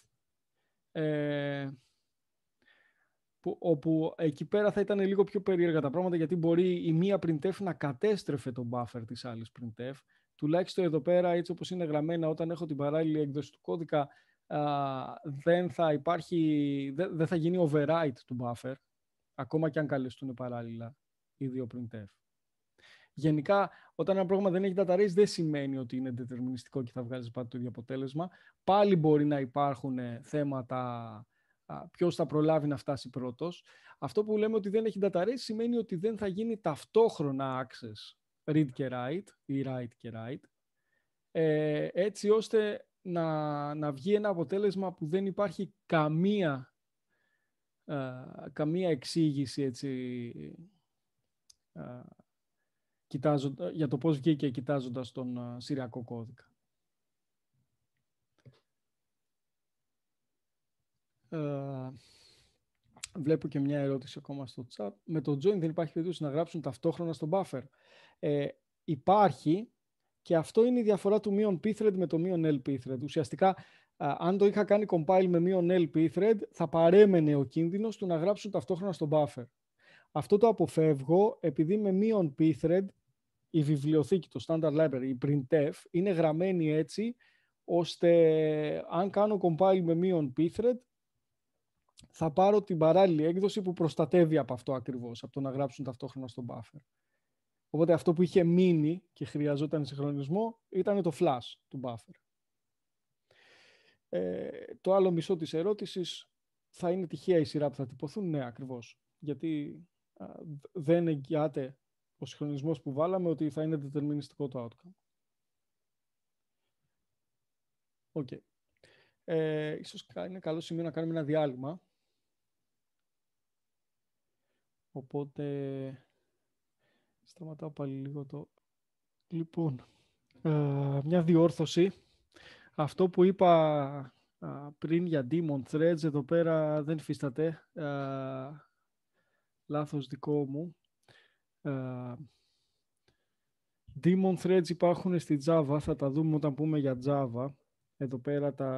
όπου εκεί πέρα θα ήταν λίγο πιο περίεργα τα πράγματα, γιατί μπορεί η μία printf να κατέστρεφε τον buffer της άλλης printf. Τουλάχιστον εδώ πέρα, έτσι όπως είναι γραμμένα, όταν έχω την παράλληλη έκδοση του κώδικα, δεν θα γίνει overwrite του buffer, ακόμα και αν καλεστούν παράλληλα οι δύο printf. Γενικά, όταν ένα πρόγραμμα δεν έχει data race, δεν σημαίνει ότι είναι δετερμινιστικό και θα βγάζει πάντα το ίδιο αποτέλεσμα. Πάλι μπορεί να υπάρχουν θέματα ποιος θα προλάβει να φτάσει πρώτος. Αυτό που λέμε ότι δεν έχει data race σημαίνει ότι δεν θα γίνει ταυτόχρονα access read και write ή write και write, έτσι ώστε να βγει ένα αποτέλεσμα που δεν υπάρχει καμία εξήγηση, έτσι, για το πώς βγήκε κοιτάζοντας τον σηριακό κώδικα. Βλέπω και μια ερώτηση ακόμα στο chat. Με το join δεν υπάρχει περίπτωση να γράψουν ταυτόχρονα στο buffer? Υπάρχει, και αυτό είναι η διαφορά του μείον pthread με το μείον lpthread. Ουσιαστικά, αν το είχα κάνει compile με μείον lpthread, θα παρέμενε ο κίνδυνος του να γράψουν ταυτόχρονα στο buffer. Αυτό το αποφεύγω επειδή με μείον pthread η βιβλιοθήκη, το standard library, η printf, είναι γραμμένη έτσι, ώστε αν κάνω compile με μείον pthread, θα πάρω την παράλληλη έκδοση που προστατεύει από αυτό ακριβώς, από το να γράψουν ταυτόχρονα στο buffer. Οπότε αυτό που είχε μείνει και χρειαζόταν συγχρονισμό ήταν το flash του buffer. Το άλλο μισό της ερώτησης, θα είναι τυχαία η σειρά που θα τυπωθούν? Ναι, ακριβώς. Γιατί δεν εγγυάται ο συγχρονισμός που βάλαμε ότι θα είναι δετερμινιστικό το outcome. Okay. Ίσως είναι καλό σημείο να κάνουμε ένα διάλειμμα. Οπότε Σταματάω πάλι λίγο το... Λοιπόν, μια διόρθωση. Αυτό που είπα πριν για Demon Threads, εδώ πέρα δεν υφίσταται. Λάθος δικό μου. Demon Threads υπάρχουν στη Java, θα τα δούμε όταν πούμε για Java. Εδώ πέρα τα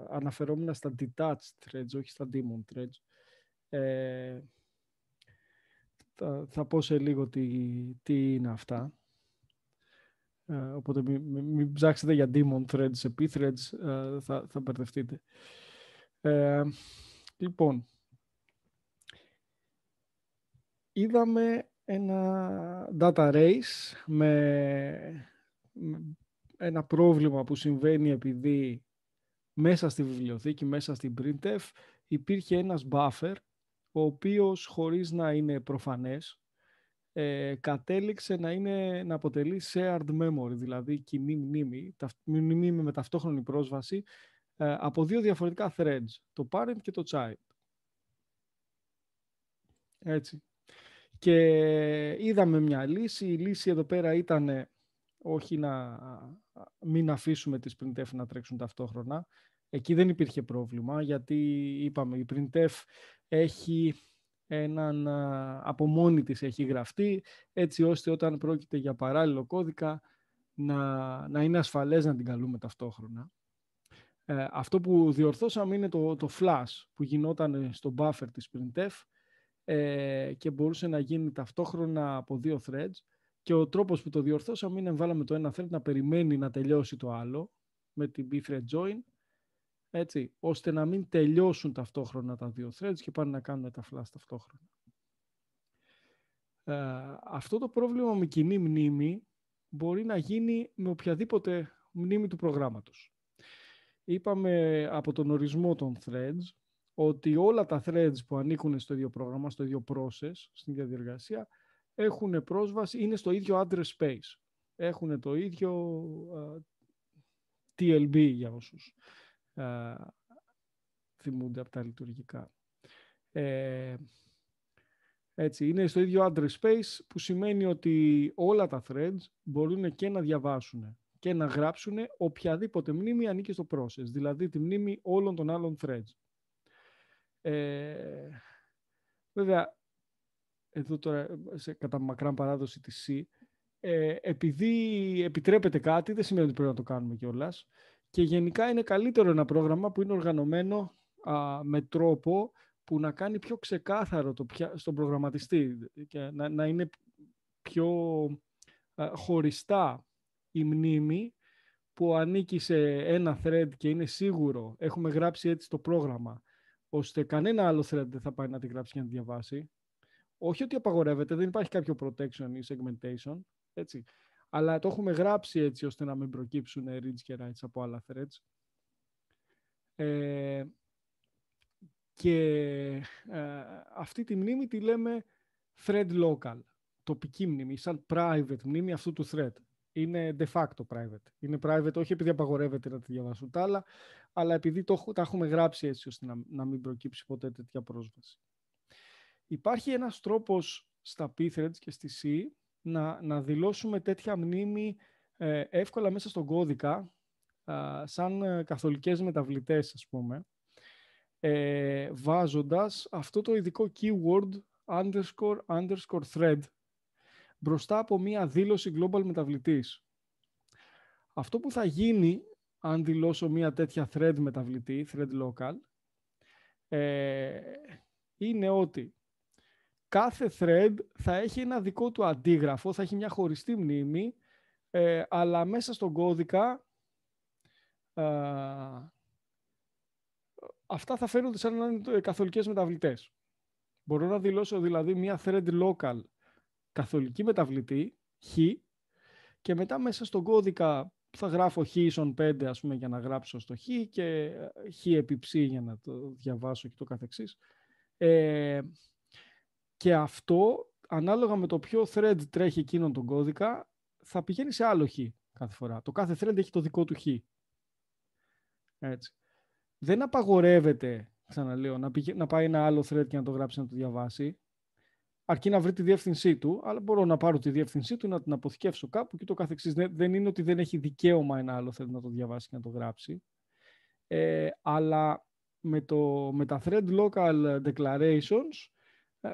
αναφερόμουν στα detached threads, όχι στα Demon Threads. Θα πω σε λίγο τι είναι αυτά. Οπότε μην ψάξετε για Demon Threads σε P-Threads, θα μπερδευτείτε. Λοιπόν, είδαμε ένα data race με ένα πρόβλημα που συμβαίνει επειδή μέσα στη βιβλιοθήκη, μέσα στην printf, υπήρχε ένας buffer, ο οποίος χωρίς να είναι προφανές, κατέληξε να αποτελεί shared memory, δηλαδή κοινή μνήμη με ταυτόχρονη πρόσβαση από δύο διαφορετικά threads, το parent και το child. Έτσι. Και είδαμε μια λύση. Η λύση εδώ πέρα ήταν όχι να μην αφήσουμε τις printf να τρέξουν ταυτόχρονα. Εκεί δεν υπήρχε πρόβλημα, γιατί είπαμε η printf έχει από μόνη της έχει γραφτεί, έτσι ώστε όταν πρόκειται για παράλληλο κώδικα να είναι ασφαλές να την καλούμε ταυτόχρονα. Αυτό που διορθώσαμε είναι το flash που γινόταν στο buffer της printf και μπορούσε να γίνει ταυτόχρονα από δύο threads, και ο τρόπος που το διορθώσαμε είναι βάλαμε το ένα thread να περιμένει να τελειώσει το άλλο με την bthread join, έτσι, ώστε να μην τελειώσουν ταυτόχρονα τα δύο threads και πάνε να κάνουν τα flash ταυτόχρονα. Αυτό το πρόβλημα με κοινή μνήμη μπορεί να γίνει με οποιαδήποτε μνήμη του προγράμματος. Είπαμε από τον ορισμό των threads ότι όλα τα threads που ανήκουν στο ίδιο πρόγραμμα, στο ίδιο process, στην ίδια διεργασία, έχουν πρόσβαση, είναι στο ίδιο address space. Έχουν το ίδιο TLB για όσους θυμούνται από τα λειτουργικά. Έτσι, είναι στο ίδιο address space, που σημαίνει ότι όλα τα threads μπορούν και να διαβάσουν και να γράψουν οποιαδήποτε μνήμη ανήκει στο process, δηλαδή τη μνήμη όλων των άλλων threads. Βέβαια, εδώ τώρα, κατά μακράν παράδοση της C, επειδή επιτρέπεται κάτι, δεν σημαίνει ότι πρέπει να το κάνουμε κιόλας, και γενικά είναι καλύτερο ένα πρόγραμμα που είναι οργανωμένο με τρόπο που να κάνει πιο ξεκάθαρο στον προγραμματιστή και να είναι πιο χωριστά η μνήμη που ανήκει σε ένα thread και είναι σίγουρο, έχουμε γράψει έτσι το πρόγραμμα, ώστε κανένα άλλο thread δεν θα πάει να τη γράψει και να τη διαβάσει. Όχι ότι απαγορεύεται, δεν υπάρχει κάποιο protection ή segmentation, έτσι. Αλλά το έχουμε γράψει έτσι ώστε να μην προκύψουν reads και writes από άλλα threads. Και αυτή τη μνήμη τη λέμε thread local, τοπική μνήμη, σαν private μνήμη αυτού του thread. Είναι de facto private. Είναι private όχι επειδή απαγορεύεται να τη διαβάσουν τα άλλα, αλλά επειδή τα έχουμε γράψει έτσι ώστε να μην προκύψει ποτέ τέτοια πρόσβαση. Υπάρχει ένας τρόπος στα P-threads και στη C να δηλώσουμε τέτοια μνήμη εύκολα μέσα στον κώδικα, σαν καθολικές μεταβλητές, ας πούμε, βάζοντας αυτό το ειδικό keyword underscore thread μπροστά από μία δήλωση global μεταβλητής. Αυτό που θα γίνει αν δηλώσω μία τέτοια thread μεταβλητή, thread local, είναι ότι κάθε thread θα έχει ένα δικό του αντίγραφο, θα έχει μια χωριστή μνήμη, αλλά μέσα στον κώδικα αυτά θα φαίνονται σαν να είναι καθολικές μεταβλητές. Μπορώ να δηλώσω δηλαδή μια thread local καθολική μεταβλητή, χ, και μετά μέσα στον κώδικα θα γράφω χ ίσον 5, ας πούμε, για να γράψω στο χ και χ επί ψ για να το διαβάσω και το καθεξής. Και αυτό, ανάλογα με το ποιο thread τρέχει εκείνον τον κώδικα, θα πηγαίνει σε άλλο χ κάθε φορά. Το κάθε thread έχει το δικό του χ. Έτσι. Δεν απαγορεύεται, ξαναλέω, να πάει ένα άλλο thread και να το γράψει να το διαβάσει, αρκεί να βρει τη διεύθυνσή του, αλλά μπορώ να πάρω τη διεύθυνσή του, να την αποθηκεύσω κάπου και το καθεξής. Δεν είναι ότι δεν έχει δικαίωμα ένα άλλο thread να το διαβάσει και να το γράψει. Αλλά με τα thread local declarations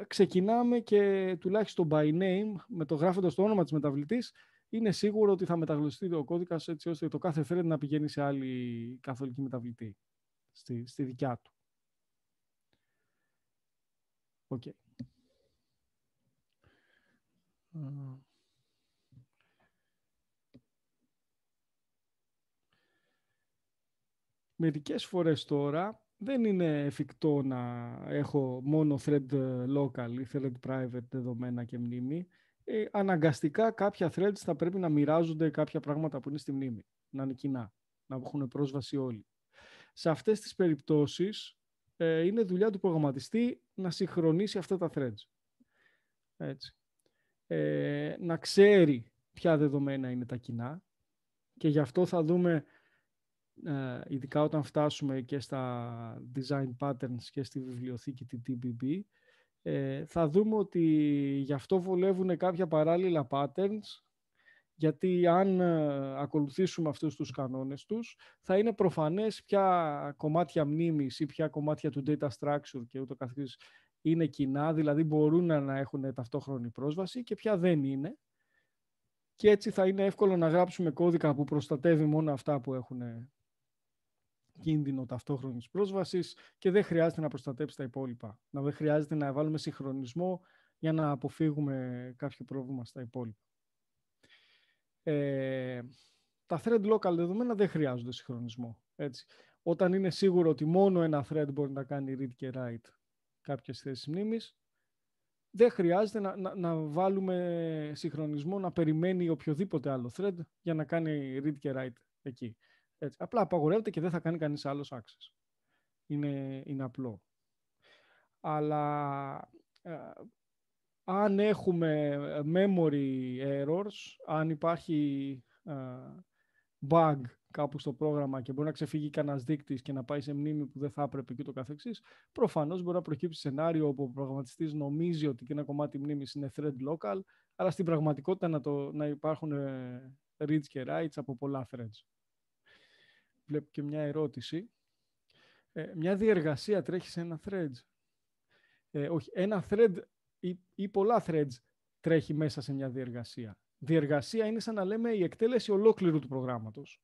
ξεκινάμε και τουλάχιστον by name, με το γράφοντας το όνομα της μεταβλητής, είναι σίγουρο ότι θα μεταγλωστεί ο κώδικας έτσι ώστε το κάθε thread να πηγαίνει σε άλλη καθολική μεταβλητή, στη δικιά του. Okay. Μερικές φορές τώρα δεν είναι εφικτό να έχω μόνο thread local ή thread private δεδομένα και μνήμη. Αναγκαστικά κάποια threads θα πρέπει να μοιράζονται κάποια πράγματα που είναι στη μνήμη, να είναι κοινά, να έχουν πρόσβαση όλοι. Σε αυτές τις περιπτώσεις είναι δουλειά του προγραμματιστή να συγχρονίσει αυτά τα threads. Έτσι. Να ξέρει ποια δεδομένα είναι τα κοινά και γι' αυτό θα δούμε, ειδικά όταν φτάσουμε και στα design patterns και στη βιβλιοθήκη τη TBB, θα δούμε ότι γι' αυτό βολεύουν κάποια παράλληλα patterns, γιατί αν ακολουθήσουμε αυτούς τους κανόνες τους, θα είναι προφανές ποια κομμάτια μνήμης ή ποια κομμάτια του data structure και ούτω καθεξής είναι κοινά, δηλαδή μπορούν να έχουν ταυτόχρονη πρόσβαση και ποια δεν είναι. Και έτσι θα είναι εύκολο να γράψουμε κώδικα που προστατεύει μόνο αυτά που έχουν κίνδυνο ταυτόχρονης πρόσβασης και δεν χρειάζεται να προστατέψει τα υπόλοιπα. Δεν χρειάζεται να βάλουμε συγχρονισμό για να αποφύγουμε κάποιο πρόβλημα στα υπόλοιπα. Τα thread local δεδομένα δεν χρειάζονται συγχρονισμό. Έτσι. Όταν είναι σίγουρο ότι μόνο ένα thread μπορεί να κάνει read και write κάποιες θέσεις μνήμης, δεν χρειάζεται να βάλουμε συγχρονισμό, να περιμένει οποιοδήποτε άλλο thread για να κάνει read και write εκεί. Έτσι. Απλά απαγορεύεται και δεν θα κάνει κανείς άλλος access. Είναι απλό. Αλλά αν έχουμε memory errors, αν υπάρχει bug κάπου στο πρόγραμμα και μπορεί να ξεφύγει κανένας δείκτης και να πάει σε μνήμη που δεν θα έπρεπε και το καθεξής, προφανώς μπορεί να προκύψει σενάριο όπου ο προγραμματιστής νομίζει ότι ένα κομμάτι μνήμης είναι thread local, αλλά στην πραγματικότητα να υπάρχουν reads και writes από πολλά threads. Βλέπω και μια ερώτηση. Μια διεργασία τρέχει σε ένα thread. Όχι, ένα thread ή πολλά threads τρέχει μέσα σε μια διεργασία. Διεργασία είναι σαν να λέμε η εκτέλεση ολόκληρου του προγράμματος.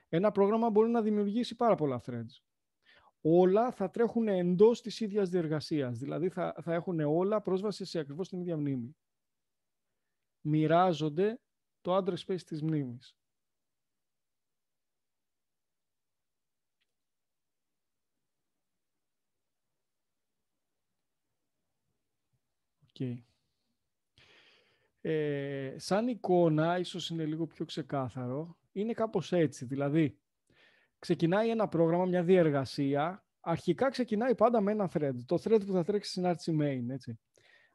Ένα πρόγραμμα μπορεί να δημιουργήσει πάρα πολλά threads. Όλα θα τρέχουν εντός της ίδιας διεργασίας. Δηλαδή θα έχουν όλα πρόσβαση σε ακριβώς την ίδια μνήμη. Μοιράζονται το address space της μνήμης. Okay. Σαν εικόνα, ίσως είναι λίγο πιο ξεκάθαρο, είναι κάπως έτσι. Δηλαδή, ξεκινάει ένα πρόγραμμα, μια διεργασία, αρχικά ξεκινάει πάντα με ένα thread. Το thread που θα τρέξει στην arch main, έτσι.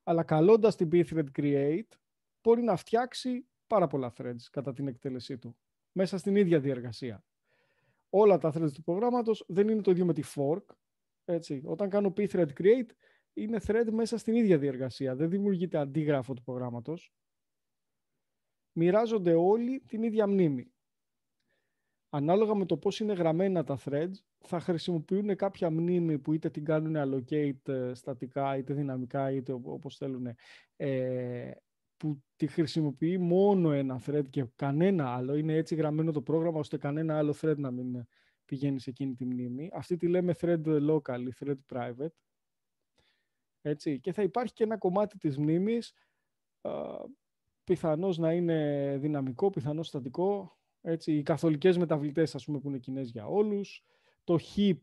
Αλλά καλώντας την pthread create, μπορεί να φτιάξει πάρα πολλά threads κατά την εκτέλεσή του, μέσα στην ίδια διεργασία. Όλα τα threads του προγράμματος δεν είναι το ίδιο με τη fork. Έτσι. Όταν κάνω pthread create, είναι thread μέσα στην ίδια διεργασία. Δεν δημιουργείται αντίγραφο του προγράμματος. Μοιράζονται όλοι την ίδια μνήμη. Ανάλογα με το πώς είναι γραμμένα τα threads, θα χρησιμοποιούν κάποια μνήμη που είτε την κάνουν allocate στατικά, είτε δυναμικά, είτε όπως θέλουν, που τη χρησιμοποιεί μόνο ένα thread και κανένα άλλο. Είναι έτσι γραμμένο το πρόγραμμα, ώστε κανένα άλλο thread να μην πηγαίνει σε εκείνη τη μνήμη. Αυτή τη λέμε thread local ή thread private. Έτσι. Και θα υπάρχει και ένα κομμάτι της μνήμης, πιθανώς να είναι δυναμικό, πιθανώς στατικό. Έτσι. Οι καθολικές μεταβλητές, ας πούμε, που είναι κοινές για όλους. Το heap,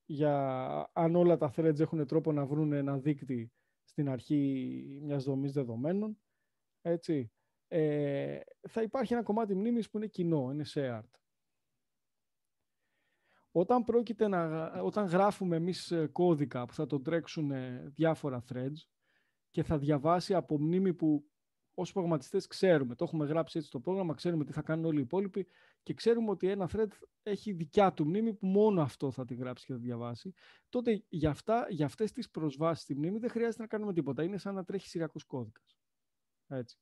για αν όλα τα threads έχουν τρόπο να βρουν ένα δείκτη στην αρχή μιας δομής δεδομένων. Έτσι. Θα υπάρχει ένα κομμάτι μνήμης που είναι κοινό, είναι shared. Όταν γράφουμε εμείς κώδικα που θα τον τρέξουν διάφορα threads και θα διαβάσει από μνήμη που ως προγραμματιστές ξέρουμε, το έχουμε γράψει έτσι το πρόγραμμα, ξέρουμε τι θα κάνουν όλοι οι υπόλοιποι και ξέρουμε ότι ένα thread έχει δικιά του μνήμη που μόνο αυτό θα τη γράψει και θα τη διαβάσει, τότε για αυτές τις προσβάσεις στη μνήμη δεν χρειάζεται να κάνουμε τίποτα. Είναι σαν να τρέχει σειρακούς κώδικας. Έτσι.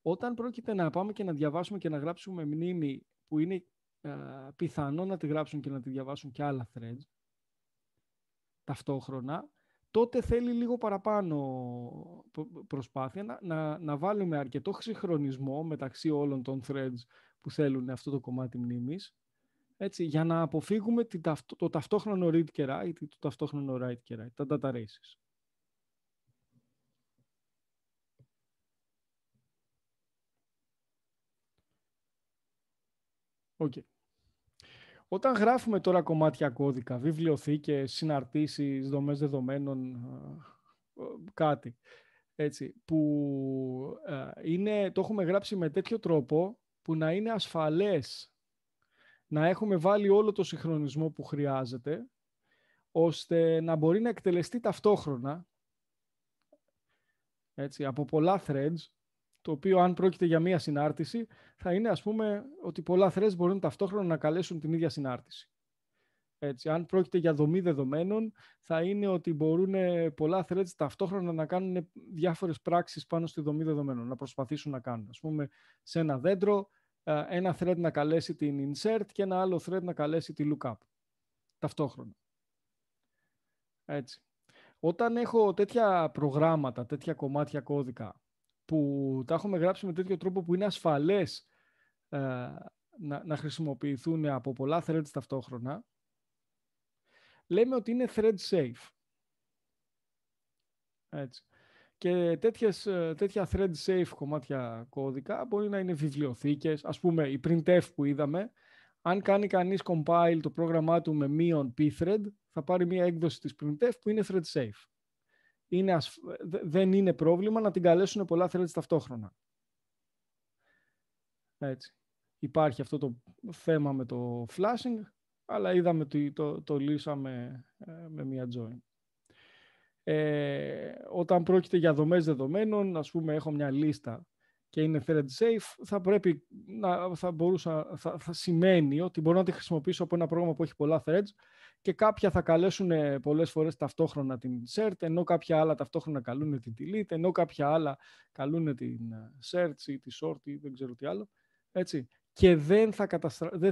Όταν πρόκειται να πάμε και να διαβάσουμε και να γράψουμε μνήμη που είναι πιθανό να τη γράψουν και να τη διαβάσουν και άλλα threads ταυτόχρονα, τότε θέλει λίγο παραπάνω προσπάθεια να βάλουμε αρκετό συγχρονισμό μεταξύ όλων των threads που θέλουν αυτό το κομμάτι μνήμης, έτσι, για να αποφύγουμε το ταυτόχρονο read και write ή το ταυτόχρονο write και write, τα data races. Okay. Όταν γράφουμε τώρα κομμάτια κώδικα, βιβλιοθήκες, συναρτήσεις, δομές δεδομένων, κάτι, έτσι, που το έχουμε γράψει με τέτοιο τρόπο που να είναι ασφαλές, να έχουμε βάλει όλο το συγχρονισμό που χρειάζεται, ώστε να μπορεί να εκτελεστεί ταυτόχρονα, έτσι, από πολλά threads, το οποίο αν πρόκειται για μία συνάρτηση, θα είναι, ας πούμε, ότι πολλά threads μπορούν ταυτόχρονα να καλέσουν την ίδια συνάρτηση. Έτσι, αν πρόκειται για δομή δεδομένων, θα είναι ότι μπορούν πολλά threads ταυτόχρονα να κάνουν διάφορες πράξεις πάνω στη δομή δεδομένων, να προσπαθήσουν να κάνουν. Ας πούμε, σε ένα δέντρο, ένα thread να καλέσει την insert και ένα άλλο thread να καλέσει τη lookup. Ταυτόχρονα. Έτσι. Όταν έχω τέτοια προγράμματα, τέτοια κομμάτια κώδικα, που τα έχουμε γράψει με τέτοιο τρόπο που είναι ασφαλές να χρησιμοποιηθούν από πολλά threads ταυτόχρονα, λέμε ότι είναι thread safe. Έτσι. Και τέτοια thread safe κομμάτια κώδικα μπορεί να είναι βιβλιοθήκες. Ας πούμε, η printf που είδαμε, αν κάνει κανείς compile το πρόγραμμά του με μείον pthread, θα πάρει μία έκδοση της printf που είναι thread safe. Δεν είναι πρόβλημα να την καλέσουν πολλά threads ταυτόχρονα. Έτσι. Υπάρχει αυτό το θέμα με το flashing, αλλά είδαμε ότι το λύσαμε με μία join. Όταν πρόκειται για δομές δεδομένων, ας πούμε έχω μια λίστα και είναι thread safe, θα σημαίνει ότι μπορώ να τη χρησιμοποιήσω από ένα πρόγραμμα που έχει πολλά threads και κάποια θα καλέσουν πολλές φορές ταυτόχρονα την insert, ενώ κάποια άλλα ταυτόχρονα καλούν την delete, ενώ κάποια άλλα καλούν την search ή τη sort ή δεν ξέρω τι άλλο. Έτσι. Και δεν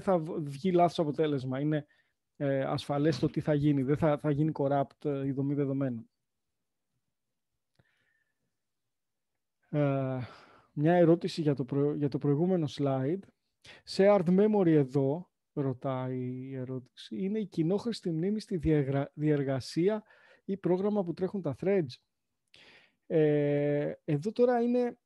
θα βγει λάθος αποτέλεσμα. Είναι ασφαλές το τι θα γίνει. Δεν θα γίνει corrupt η δομή δεδομένων. Μια ερώτηση για το προηγούμενο slide. Shared memory εδώ, ρωτάει η ερώτηση, είναι η κοινόχρηστη μνήμη στη διεργασία ή πρόγραμμα που τρέχουν τα threads. Εδώ τώρα είναι,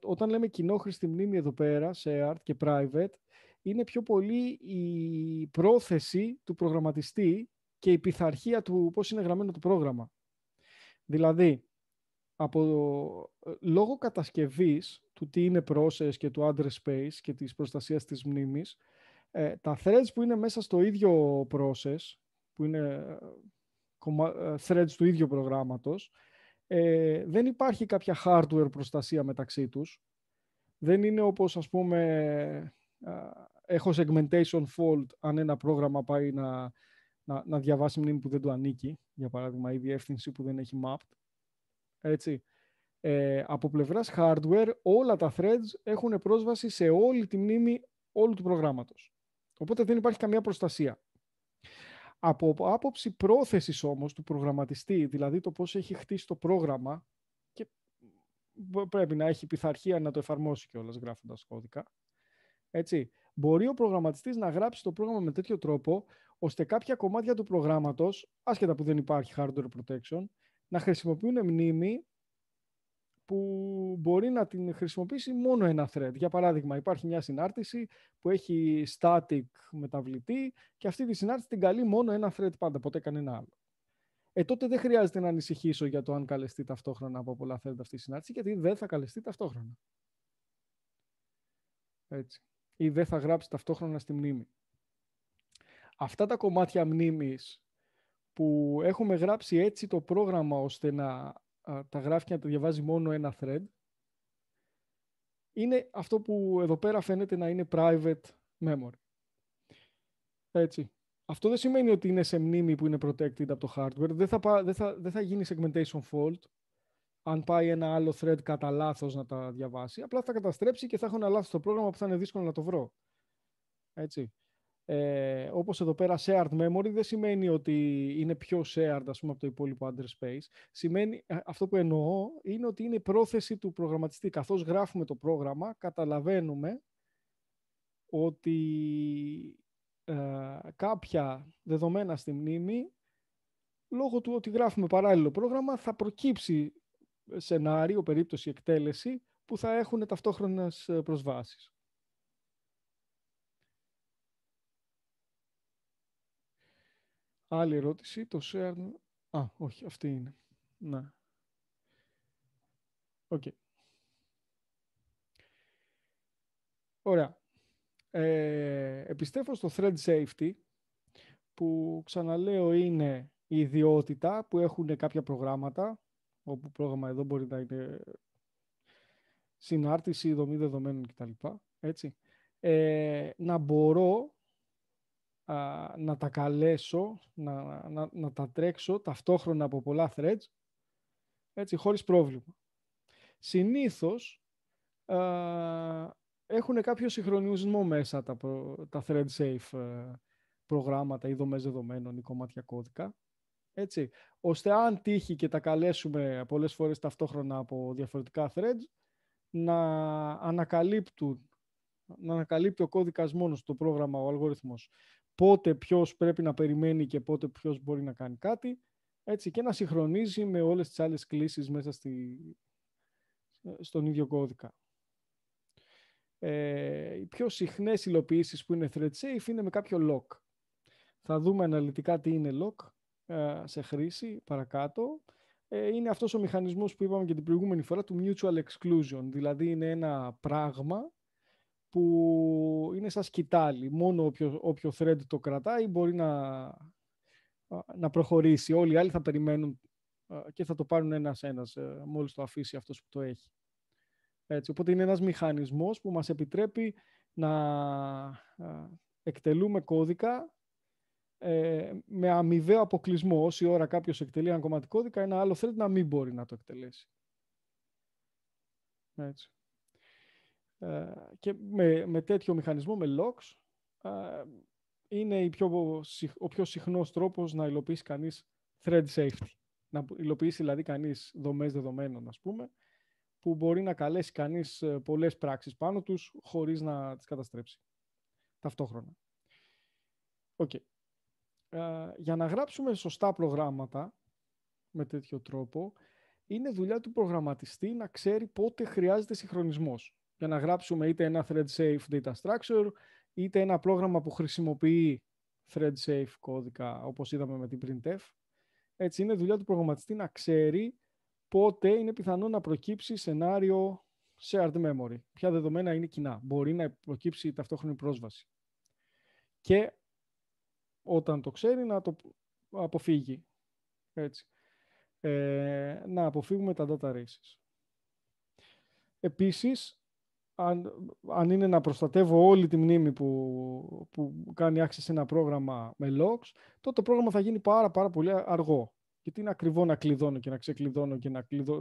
όταν λέμε κοινόχρηστη μνήμη εδώ πέρα, shared και private, είναι πιο πολύ η πρόθεση του προγραμματιστή και η πειθαρχία του πώς είναι γραμμένο το πρόγραμμα. Δηλαδή, λόγω κατασκευής του τι είναι process και του address space και της προστασίας της μνήμης, τα threads που είναι μέσα στο ίδιο process, που είναι threads του ίδιου προγράμματος, δεν υπάρχει κάποια hardware προστασία μεταξύ τους. Δεν είναι όπως, ας πούμε, έχω segmentation fault αν ένα πρόγραμμα πάει να διαβάσει μνήμη που δεν του ανήκει, για παράδειγμα, η διεύθυνση που δεν έχει mapped. Έτσι. Από πλευράς hardware, όλα τα threads έχουν πρόσβαση σε όλη τη μνήμη όλου του προγράμματος. Οπότε δεν υπάρχει καμία προστασία. Από άποψη πρόθεσης όμως του προγραμματιστή, δηλαδή το πώς έχει χτίσει το πρόγραμμα, και πρέπει να έχει πειθαρχία να το εφαρμόσει κιόλας γράφοντας κώδικα, έτσι, μπορεί ο προγραμματιστής να γράψει το πρόγραμμα με τέτοιο τρόπο, ώστε κάποια κομμάτια του προγράμματος, άσχετα που δεν υπάρχει hardware protection, να χρησιμοποιούν μνήμη που μπορεί να την χρησιμοποιήσει μόνο ένα thread. Για παράδειγμα, υπάρχει μια συνάρτηση που έχει static μεταβλητή και αυτή τη συνάρτηση την καλεί μόνο ένα thread πάντα, ποτέ κανένα άλλο. Τότε δεν χρειάζεται να ανησυχήσω για το αν καλεστεί ταυτόχρονα από πολλά thread αυτή η συνάρτηση, γιατί δεν θα καλεστεί ταυτόχρονα. Έτσι. Ή δεν θα γράψει ταυτόχρονα στη μνήμη. Αυτά τα κομμάτια μνήμης που έχουμε γράψει έτσι το πρόγραμμα ώστε να τα γράφει και να το διαβάζει μόνο ένα thread, είναι αυτό που εδώ πέρα φαίνεται να είναι private memory. Έτσι. Αυτό δεν σημαίνει ότι είναι σε μνήμη που είναι protected από το hardware. Δεν θα γίνει segmentation fault αν πάει ένα άλλο thread κατά λάθος να τα διαβάσει. Απλά θα καταστρέψει και θα έχω ένα λάθος στο πρόγραμμα που θα είναι δύσκολο να το βρω. Έτσι. Όπως εδώ πέρα shared memory δεν σημαίνει ότι είναι πιο shared, ας πούμε, από το υπόλοιπο address space. Σημαίνει, αυτό που εννοώ είναι ότι είναι η πρόθεση του προγραμματιστή. Καθώς γράφουμε το πρόγραμμα, καταλαβαίνουμε ότι κάποια δεδομένα στη μνήμη, λόγω του ότι γράφουμε παράλληλο πρόγραμμα, θα προκύψει σενάριο, περίπτωση, εκτέλεση που θα έχουν ταυτόχρονες προσβάσεις. Άλλη ερώτηση, το share... όχι, αυτή είναι. Να. Οκ. Ωραία. Επιστρέφω στο thread safety, που ξαναλέω είναι η ιδιότητα που έχουν κάποια προγράμματα, όπου πρόγραμμα εδώ μπορεί να είναι συνάρτηση, δομή δεδομένων κτλ. Έτσι. Να μπορώ να τα καλέσω, να τα τρέξω ταυτόχρονα από πολλά threads, έτσι, χωρίς πρόβλημα. Συνήθως έχουν κάποιο συγχρονισμό μέσα τα thread safe προγράμματα ή δομές δεδομένων ή κομμάτια κώδικα, έτσι, ώστε αν τύχει και τα καλέσουμε πολλές φορές ταυτόχρονα από διαφορετικά threads, να ανακαλύπτει ο κώδικας μόνος στο πρόγραμμα, ο αλγόριθμος, πότε ποιος πρέπει να περιμένει και πότε ποιος μπορεί να κάνει κάτι, έτσι, και να συγχρονίζει με όλες τις άλλες κλήσεις μέσα στον ίδιο κώδικα. Οι πιο συχνές υλοποιήσεις που είναι thread safe είναι με κάποιο lock. Θα δούμε αναλυτικά τι είναι lock σε χρήση παρακάτω. Είναι αυτός ο μηχανισμός που είπαμε και την προηγούμενη φορά του mutual exclusion. Δηλαδή είναι ένα πράγμα που είναι σαν σκητάλι. Μόνο όποιο thread το κρατάει μπορεί να προχωρήσει. Όλοι οι άλλοι θα περιμένουν και θα το πάρουν ένας-ένας μόλις το αφήσει αυτός που το έχει. Έτσι, οπότε είναι ένας μηχανισμός που μας επιτρέπει να εκτελούμε κώδικα με αμοιβαίο αποκλεισμό. Όση ώρα κάποιος εκτελεί ένα κομμάτι κώδικα, ένα άλλο thread να μην μπορεί να το εκτελέσει. Έτσι. Και με τέτοιο μηχανισμό, με locks, είναι ο πιο συχνός τρόπος να υλοποιήσει κανείς thread safety. Να υλοποιήσει δηλαδή κανείς δομές δεδομένων, ας πούμε, που μπορεί να καλέσει κανείς πολλές πράξεις πάνω τους χωρίς να τις καταστρέψει ταυτόχρονα. Okay. Για να γράψουμε σωστά προγράμματα με τέτοιο τρόπο, είναι δουλειά του προγραμματιστή να ξέρει πότε χρειάζεται συγχρονισμός. Για να γράψουμε είτε ένα thread safe data structure, είτε ένα πρόγραμμα που χρησιμοποιεί thread safe κώδικα, όπως είδαμε με την printf. Έτσι, είναι δουλειά του προγραμματιστή να ξέρει πότε είναι πιθανό να προκύψει σενάριο shared memory. Ποια δεδομένα είναι κοινά. Μπορεί να προκύψει ταυτόχρονη πρόσβαση. Και όταν το ξέρει να το αποφύγει. Έτσι. Να αποφύγουμε τα data races. Επίσης, αν είναι να προστατεύω όλη τη μνήμη που κάνει access σε ένα πρόγραμμα με logs, τότε το πρόγραμμα θα γίνει πάρα πολύ αργό. Γιατί είναι ακριβό να κλειδώνω και να ξεκλειδώνω και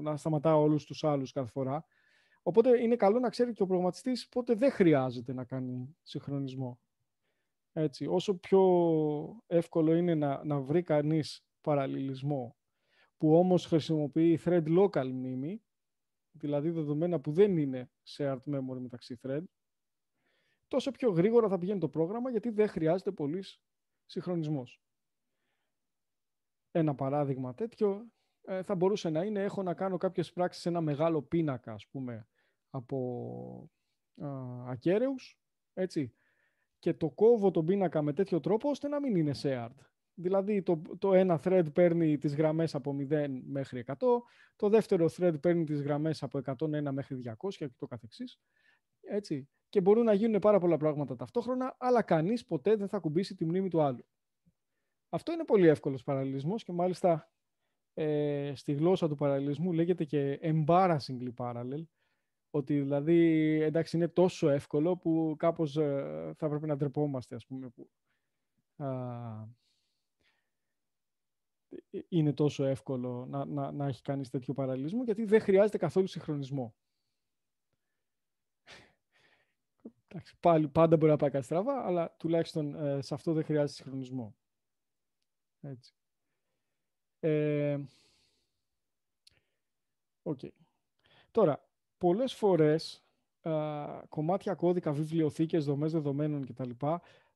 να σταματάω όλους τους άλλους κάθε φορά. Οπότε είναι καλό να ξέρει και ο προγραμματιστής πότε δεν χρειάζεται να κάνει συγχρονισμό. Έτσι, όσο πιο εύκολο είναι να βρει κανείς παραλληλισμό που όμως χρησιμοποιεί thread local μνήμη, δηλαδή δεδομένα που δεν είναι shared memory μεταξύ thread, τόσο πιο γρήγορα θα πηγαίνει το πρόγραμμα, γιατί δεν χρειάζεται πολύς συγχρονισμός. Ένα παράδειγμα τέτοιο θα μπορούσε να είναι: έχω να κάνω κάποιες πράξεις σε ένα μεγάλο πίνακα, ας πούμε, από ακέραιους, έτσι, και το κόβω τον πίνακα με τέτοιο τρόπο ώστε να μην είναι shared. Δηλαδή το ένα thread παίρνει τις γραμμές από 0 μέχρι 100, το δεύτερο thread παίρνει τις γραμμές από 101 μέχρι 200 και το καθεξής. Έτσι. Και μπορούν να γίνουν πάρα πολλά πράγματα ταυτόχρονα, αλλά κανείς ποτέ δεν θα κουμπίσει τη μνήμη του άλλου. Αυτό είναι πολύ εύκολος παραλληλισμός και μάλιστα στη γλώσσα του παραλληλισμού λέγεται και embarrassingly parallel, Ότι δηλαδή, εντάξει, είναι τόσο εύκολο που κάπως θα πρέπει να ντρεπόμαστε, ας πούμε, που είναι τόσο εύκολο να έχει κανείς τέτοιο παραλληλισμό, γιατί δεν χρειάζεται καθόλου συγχρονισμό. Εντάξει, πάλι πάντα μπορεί να πάει κάτι στραβά, αλλά τουλάχιστον σε αυτό δεν χρειάζεται συγχρονισμό. Έτσι. Okay. Τώρα, πολλές φορές κομμάτια κώδικα, βιβλιοθήκες, δομές δεδομένων κτλ.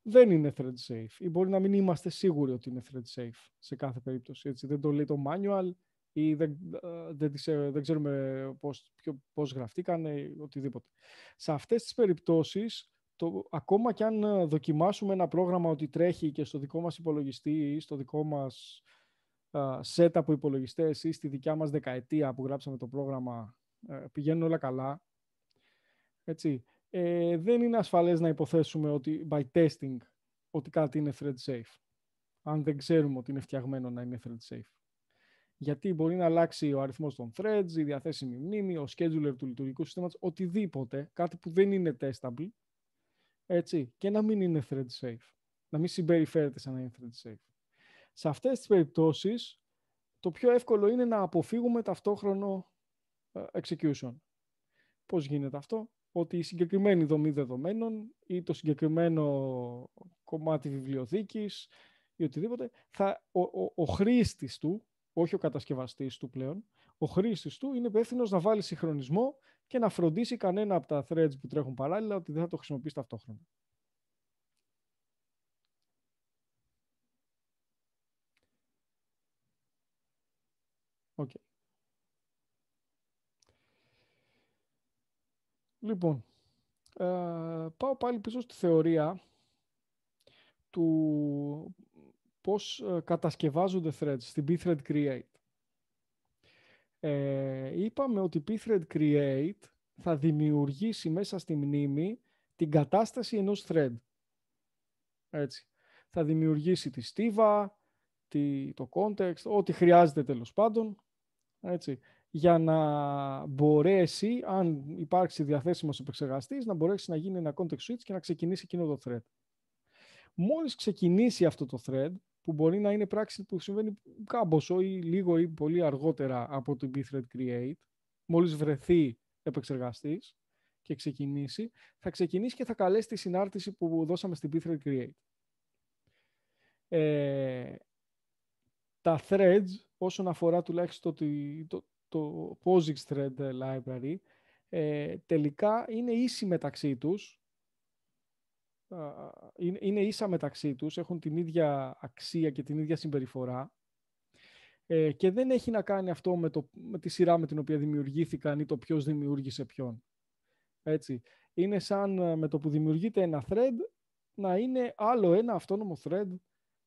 Δεν είναι thread safe ή μπορεί να μην είμαστε σίγουροι ότι είναι thread safe σε κάθε περίπτωση. Έτσι. Δεν το λέει το manual ή δεν ξέρουμε πώς γραφτήκαν ή οτιδήποτε. Σε αυτές τις περιπτώσεις, ακόμα και αν δοκιμάσουμε ένα πρόγραμμα ότι τρέχει και στο δικό μας υπολογιστή ή στο δικό μας setup από υπολογιστές ή στη δικιά μας δεκαετία που γράψαμε το πρόγραμμα, πηγαίνουν όλα καλά. Έτσι. Δεν είναι ασφαλές να υποθέσουμε ότι by testing ότι κάτι είναι thread safe, αν δεν ξέρουμε ότι είναι φτιαγμένο να είναι thread safe. Γιατί μπορεί να αλλάξει ο αριθμός των threads, η διαθέσιμη μνήμη, ο scheduler του λειτουργικού συστήματος, οτιδήποτε, κάτι που δεν είναι testable, έτσι, και να μην είναι thread safe. Να μην συμπεριφέρεται σαν να είναι thread safe. Σε αυτές τις περιπτώσεις, το πιο εύκολο είναι να αποφύγουμε ταυτόχρονο execution. Πώς γίνεται αυτό? Ότι η συγκεκριμένη δομή δεδομένων ή το συγκεκριμένο κομμάτι βιβλιοθήκης ή οτιδήποτε, ο χρήστης του, όχι ο κατασκευαστής του πλέον, ο χρήστης του είναι υπεύθυνος να βάλει συγχρονισμό και να φροντίσει κανένα από τα threads που τρέχουν παράλληλα ότι δεν θα το χρησιμοποιήσει ταυτόχρονα. Okay. Λοιπόν, πάω πάλι πίσω στη θεωρία του πώς κατασκευάζονται threads στην pthread create. Είπαμε ότι pthread create θα δημιουργήσει μέσα στη μνήμη την κατάσταση ενός thread. Έτσι. Θα δημιουργήσει τη στίβα, το context, ό,τι χρειάζεται τέλος πάντων. Έτσι. Για να μπορέσει, αν υπάρξει διαθέσιμος επεξεργαστής, να μπορέσει να γίνει ένα context switch και να ξεκινήσει εκείνο το thread. Μόλις ξεκινήσει αυτό το thread, που μπορεί να είναι πράξη που συμβαίνει κάμποσο ή λίγο ή πολύ αργότερα από το pthread create, μόλις βρεθεί επεξεργαστής και ξεκινήσει, θα ξεκινήσει και θα καλέσει τη συνάρτηση που δώσαμε στην pthread create. Τα threads, όσον αφορά τουλάχιστον το POSIX thread library, τελικά είναι ίσοι μεταξύ τους, είναι ίσα μεταξύ τους, έχουν την ίδια αξία και την ίδια συμπεριφορά και δεν έχει να κάνει αυτό με τη σειρά με την οποία δημιουργήθηκαν ή το ποιος δημιούργησε ποιον. Έτσι. Είναι σαν με το που δημιουργείται ένα thread να είναι άλλο ένα αυτόνομο thread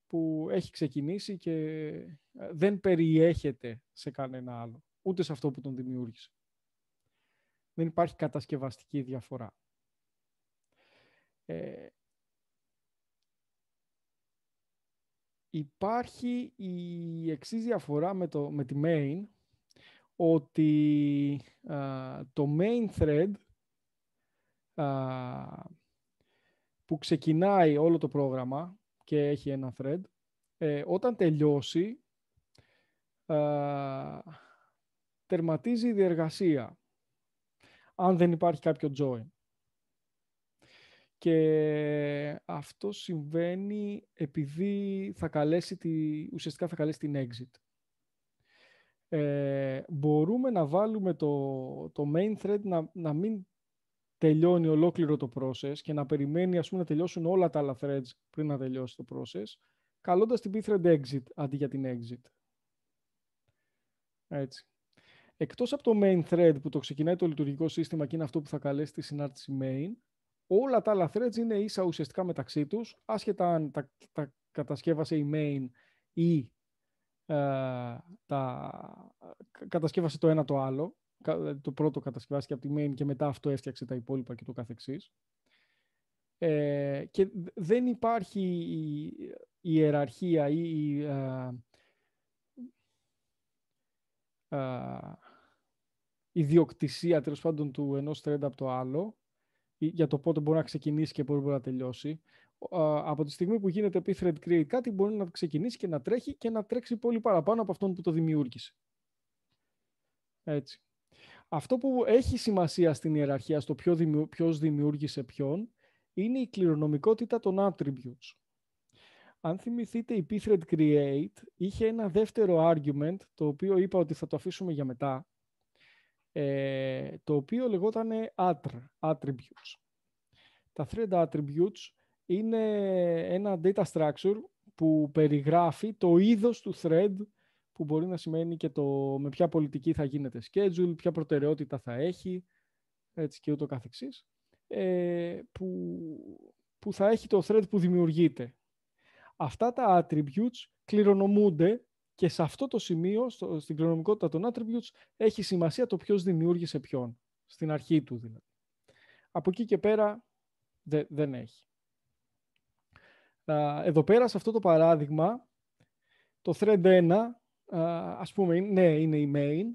που έχει ξεκινήσει και δεν περιέχεται σε κανένα άλλο, ούτε σε αυτό που τον δημιούργησε. Δεν υπάρχει κατασκευαστική διαφορά. Υπάρχει η εξής διαφορά με τη main, ότι το main thread που ξεκινάει όλο το πρόγραμμα και έχει ένα thread, όταν τελειώσει τερματίζει η διεργασία, αν δεν υπάρχει κάποιο join. Και αυτό συμβαίνει επειδή ουσιαστικά θα καλέσει την exit. Μπορούμε να βάλουμε το main thread να μην τελειώνει ολόκληρο το process και να περιμένει, ας πούμε, να τελειώσουν όλα τα άλλα threads πριν να τελειώσει το process, καλώντας την pthread exit αντί για την exit. Έτσι. Εκτός από το main thread που το ξεκινάει το λειτουργικό σύστημα και είναι αυτό που θα καλέσει τη συνάρτηση main, όλα τα άλλα threads είναι ίσα ουσιαστικά μεταξύ τους, άσχετα αν τα κατασκεύασε η main ή κατασκεύασε το ένα το άλλο. Το πρώτο κατασκευάστηκε από τη main και μετά αυτό έφτιαξε τα υπόλοιπα και το καθεξής. Και δεν υπάρχει η ιεραρχία ή ιδιοκτησία τέλος πάντων του ενός thread από το άλλο, για το πότε μπορεί να ξεκινήσει και πότε μπορεί να τελειώσει. Από τη στιγμή που γίνεται p-thread create κάτι, μπορεί να ξεκινήσει και να τρέχει και να τρέξει πολύ παραπάνω από αυτόν που το δημιούργησε. Έτσι. Αυτό που έχει σημασία στην ιεραρχία, στο ποιος δημιούργησε ποιον, είναι η κληρονομικότητα των attributes. Αν θυμηθείτε, η p-thread create είχε ένα δεύτερο argument, το οποίο είπα ότι θα το αφήσουμε για μετά, το οποίο λεγόταν attributes. Τα thread attributes είναι ένα data structure που περιγράφει το είδος του thread, που μπορεί να σημαίνει και με ποια πολιτική θα γίνεται schedule, ποια προτεραιότητα θα έχει, έτσι και ούτω καθεξής, που θα έχει το thread που δημιουργείται. Αυτά τα attributes κληρονομούνται και σε αυτό το σημείο, στην κληρονομικότητα των attributes, έχει σημασία το ποιος δημιούργησε ποιον, στην αρχή του δηλαδή. Από εκεί και πέρα δεν έχει. Εδώ πέρα, σε αυτό το παράδειγμα, το thread 1, ας πούμε, ναι, είναι η main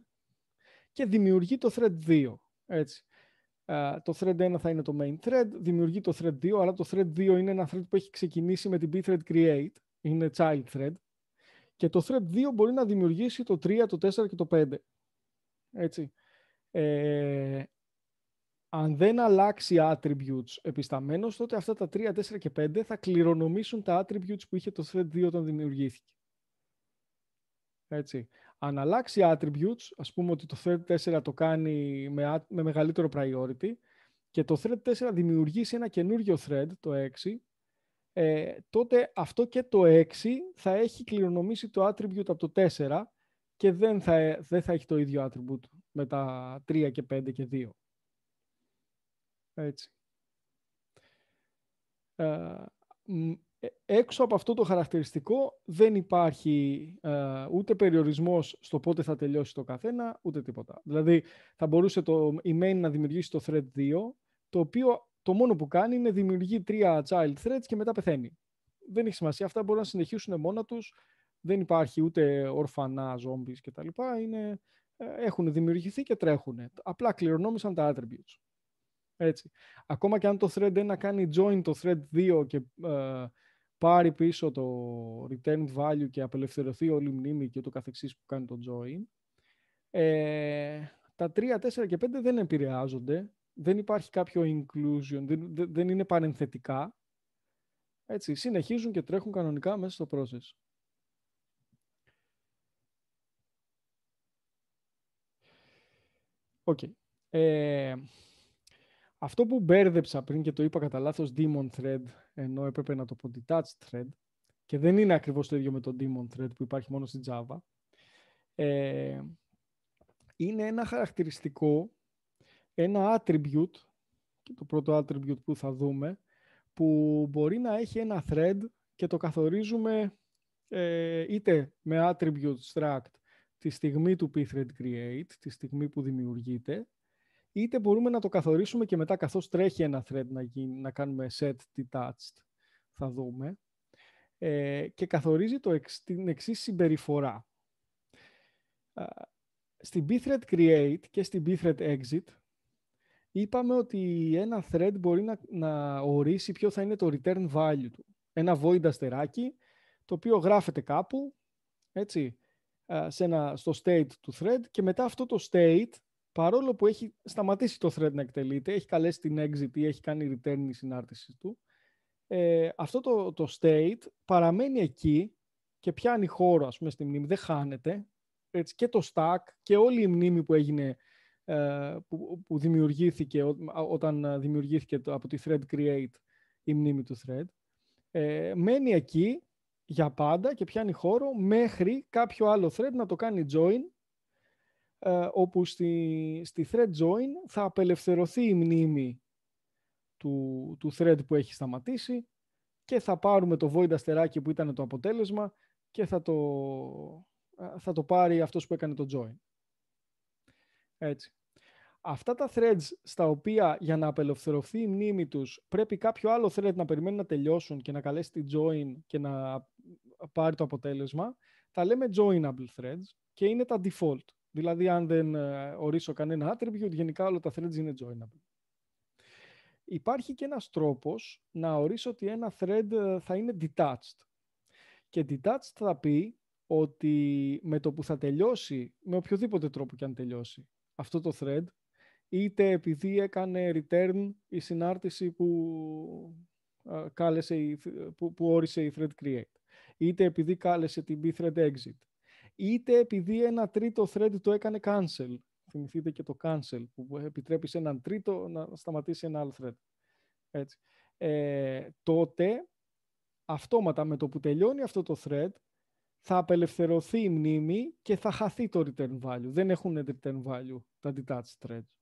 και δημιουργεί το thread 2. Έτσι. Το thread 1 θα είναι το main thread, δημιουργεί το thread 2, αλλά το thread 2 είναι ένα thread που έχει ξεκινήσει με την p-thread create, είναι child thread, και το thread 2 μπορεί να δημιουργήσει το 3, το 4 και το 5. Έτσι. Αν δεν αλλάξει attributes επισταμένως, τότε αυτά τα 3, 4 και 5 θα κληρονομήσουν τα attributes που είχε το thread 2 όταν δημιουργήθηκε. Έτσι. Αν αλλάξει attributes, ας πούμε ότι το thread 4 το κάνει με μεγαλύτερο priority και το thread 4 δημιουργήσει ένα καινούριο thread, το 6, τότε αυτό και το 6 θα έχει κληρονομήσει το attribute από το 4 και δεν θα έχει το ίδιο attribute με τα 3 και 5 και 2. Έτσι. Έξω από αυτό το χαρακτηριστικό δεν υπάρχει ούτε περιορισμός στο πότε θα τελειώσει το καθένα, ούτε τίποτα. Δηλαδή θα μπορούσε η main να δημιουργήσει το thread 2, το οποίο το μόνο που κάνει είναι δημιουργεί 3 child threads και μετά πεθαίνει. Δεν έχει σημασία, αυτά μπορούν να συνεχίσουν μόνα τους, δεν υπάρχει ούτε ορφανά, zombies κτλ. Έχουν δημιουργηθεί και τρέχουν. Απλά κληρονόμησαν τα attributes. Έτσι. Ακόμα και αν το thread 1 κάνει join το thread 2 και πάρει πίσω το returned value και απελευθερωθεί όλη η μνήμη και το καθεξής που κάνει το join, τα 3, 4 και 5 δεν επηρεάζονται, δεν υπάρχει κάποιο inclusion, δεν είναι παρενθετικά. Έτσι, συνεχίζουν και τρέχουν κανονικά μέσα στο process. Okay. Αυτό που μπέρδεψα πριν και το είπα κατά λάθος daemon thread, ενώ έπρεπε να το πω detached thread, και δεν είναι ακριβώς το ίδιο με το daemon thread που υπάρχει μόνο στη Java, είναι ένα χαρακτηριστικό, ένα attribute, και το πρώτο attribute που θα δούμε, που μπορεί να έχει ένα thread και το καθορίζουμε είτε με attribute struct τη στιγμή του p-thread create, τη στιγμή που δημιουργείται, είτε μπορούμε να το καθορίσουμε και μετά καθώς τρέχει ένα thread να κάνουμε set detached, θα δούμε, και καθορίζει την εξής συμπεριφορά. Στην p-thread create και στην p-thread exit είπαμε ότι ένα thread μπορεί να ορίσει ποιο θα είναι το return value του. Ένα void αστεράκι, το οποίο γράφεται κάπου, έτσι, στο state του thread, και μετά αυτό το state, παρόλο που έχει σταματήσει το thread να εκτελείται, έχει καλέσει την exit ή έχει κάνει return η συνάρτηση του, αυτό το state παραμένει εκεί και πιάνει χώρο, ας πούμε, στη μνήμη, δεν χάνεται. Έτσι, και το stack και όλη η μνήμη που έγινε, που δημιουργήθηκε όταν δημιουργήθηκε από τη thread create η μνήμη του thread, μένει εκεί για πάντα και πιάνει χώρο μέχρι κάποιο άλλο thread να το κάνει join, όπου στη thread join θα απελευθερωθεί η μνήμη του thread που έχει σταματήσει και θα πάρουμε το void αστεράκι που ήταν το αποτέλεσμα και θα το πάρει αυτός που έκανε το join. Έτσι. Αυτά τα threads στα οποία για να απελευθερωθεί η μνήμη τους πρέπει κάποιο άλλο thread να περιμένει να τελειώσουν και να καλέσει τη join και να πάρει το αποτέλεσμα, τα λέμε joinable threads και είναι τα default. Δηλαδή, αν δεν ορίσω κανένα attribute, γενικά όλα τα threads είναι joinable. Υπάρχει και ένας τρόπος να ορίσω ότι ένα thread θα είναι detached. Και detached θα πει ότι με το που θα τελειώσει, με οποιοδήποτε τρόπο και αν τελειώσει, αυτό το thread, είτε επειδή έκανε return η συνάρτηση που όρισε η thread create, είτε επειδή κάλεσε την bthread exit, είτε επειδή ένα τρίτο thread το έκανε cancel. Θυμηθείτε και το cancel που επιτρέπει σε έναν τρίτο να σταματήσει ένα άλλο thread. Έτσι. Τότε αυτόματα με το που τελειώνει αυτό το thread θα απελευθερωθεί η μνήμη και θα χαθεί το return value. Δεν έχουν return value τα detached threads.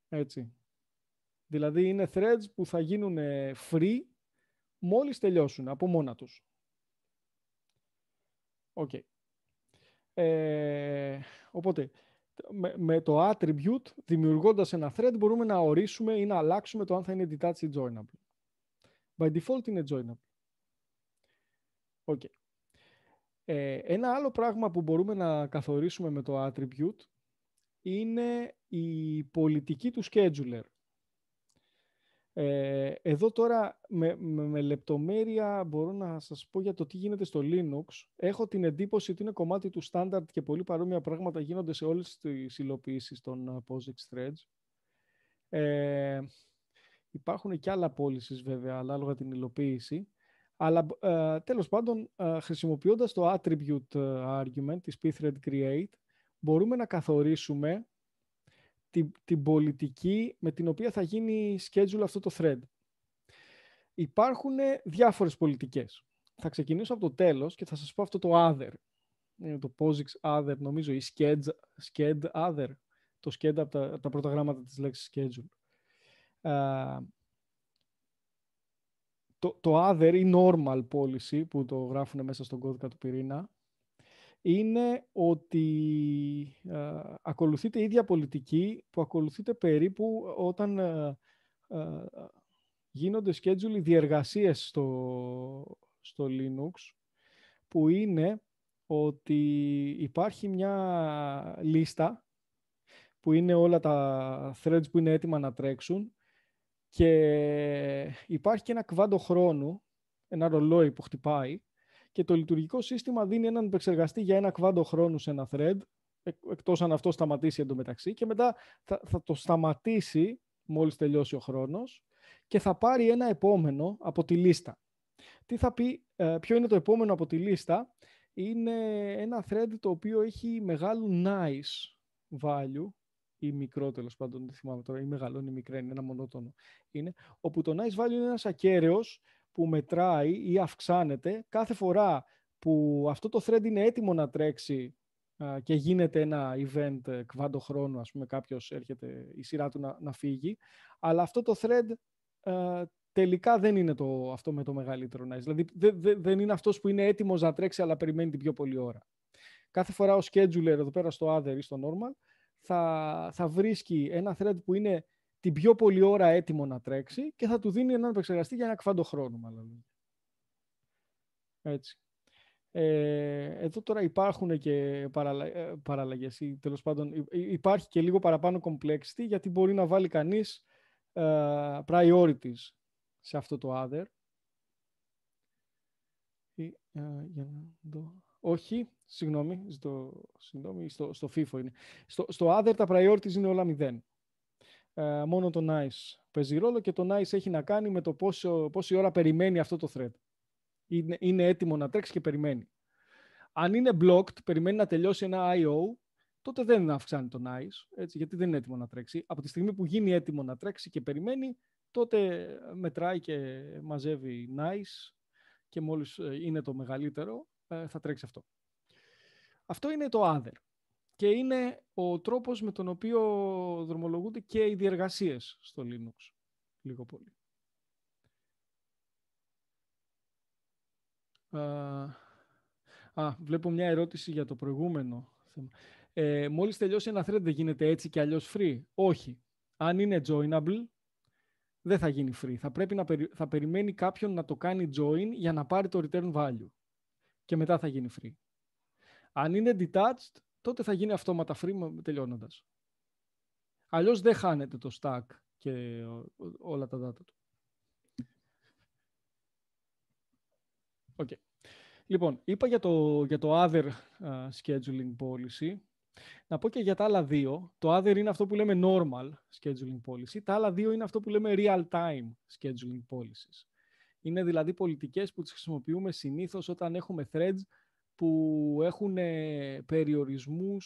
Έτσι. Δηλαδή είναι threads που θα γίνουν free μόλις τελειώσουν από μόνα τους. Okay. Οπότε με το attribute, δημιουργώντας ένα thread, μπορούμε να ορίσουμε ή να αλλάξουμε το αν θα είναι detached ή joinable. By default είναι joinable. Okay. Ένα άλλο πράγμα που μπορούμε να καθορίσουμε με το attribute είναι η πολιτική του scheduler. Εδώ τώρα με λεπτομέρεια μπορώ να σας πω για το τι γίνεται στο Linux. Έχω την εντύπωση ότι είναι κομμάτι του standard και πολύ παρόμοια πράγματα γίνονται σε όλες τις υλοποιήσεις των POSIX threads. Υπάρχουν και άλλα policies βέβαια, ανάλογα την υλοποίηση. Αλλά τέλος πάντων, χρησιμοποιώντας το attribute argument της pthread create, μπορούμε να καθορίσουμε την πολιτική με την οποία θα γίνει schedule αυτό το thread. Υπάρχουν διάφορες πολιτικές. Θα ξεκινήσω από το τέλος και θα σας πω αυτό το other. Είναι το POSIX other, νομίζω, ή sched other. Το sched από τα πρώτα γράμματα της λέξης schedule. Το other ή normal policy που το γράφουν μέσα στον κώδικα του πυρήνα είναι ότι ακολουθείται η ίδια πολιτική που ακολουθείται περίπου όταν γίνονται schedule διεργασίες στο Linux, που είναι ότι υπάρχει μια λίστα που είναι όλα τα threads που είναι έτοιμα να τρέξουν και υπάρχει και ένα κβάντο χρόνου, ένα ρολόι που χτυπάει και το λειτουργικό σύστημα δίνει έναν επεξεργαστή για ένα κβάντο χρόνου σε ένα thread, εκτός αν αυτό σταματήσει εντωμεταξύ, και μετά θα το σταματήσει μόλις τελειώσει ο χρόνος και θα πάρει ένα επόμενο από τη λίστα. Τι θα πει, ποιο είναι το επόμενο από τη λίστα? Είναι ένα thread το οποίο έχει μεγάλο nice value ή μικρό, τέλος πάντων, δεν θυμάμαι τώρα, ή μεγάλο ή μικρό, είναι ένα μονότονο. Είναι, όπου το nice value είναι ένας ακέραιος που μετράει ή αυξάνεται κάθε φορά που αυτό το thread είναι έτοιμο να τρέξει και γίνεται ένα event κβάντο χρόνου, ας πούμε κάποιος έρχεται η σειρά του να φύγει, αλλά αυτό το thread τελικά δεν είναι αυτό με το μεγαλύτερο nice. Δηλαδή δεν είναι αυτός που είναι έτοιμος να τρέξει αλλά περιμένει την πιο πολλή ώρα. Κάθε φορά ο scheduler εδώ πέρα στο other ή στο normal θα βρίσκει ένα thread που είναι την πιο πολλή ώρα έτοιμο να τρέξει και θα του δίνει έναν επεξεργαστή για ένα κβάντο χρόνο, μάλλον. Έτσι. Εδώ τώρα υπάρχουν και παραλλαγές ή τέλος πάντων υπάρχει και λίγο παραπάνω complexity, γιατί μπορεί να βάλει κανείς priorities σε αυτό το other. Για να δω. Όχι, συγγνώμη, στο FIFO είναι. Στο other τα priorities είναι όλα 0. Μόνο το nice παίζει ρόλο και το nice έχει να κάνει με το πόση ώρα περιμένει αυτό το thread. Είναι έτοιμο να τρέξει και περιμένει. Αν είναι blocked, περιμένει να τελειώσει ένα I.O., τότε δεν αυξάνει το nice, έτσι, γιατί δεν είναι έτοιμο να τρέξει. Από τη στιγμή που γίνει έτοιμο να τρέξει και περιμένει, τότε μετράει και μαζεύει nice και μόλις είναι το μεγαλύτερο, θα τρέξει αυτό. Αυτό είναι το other. Και είναι ο τρόπος με τον οποίο δρομολογούνται και οι διεργασίες στο Linux. Λίγο πολύ. Βλέπω μια ερώτηση για το προηγούμενο θέμα. Μόλις τελειώσει ένα thread δεν γίνεται έτσι και αλλιώς free? Όχι. Αν είναι joinable, δεν θα γίνει free. Θα περιμένει κάποιον να το κάνει join για να πάρει το return value. Και μετά θα γίνει free. Αν είναι detached, τότε θα γίνει αυτόματα free τελειώνοντας. Αλλιώς δεν χάνεται το stack και όλα τα data του. Okay. Λοιπόν, είπα για το other scheduling policy. Να πω και για τα άλλα δύο. Το other είναι αυτό που λέμε normal scheduling policy. Τα άλλα δύο είναι αυτό που λέμε real-time scheduling policies. Είναι δηλαδή πολιτικές που τις χρησιμοποιούμε συνήθως όταν έχουμε threads που έχουν περιορισμούς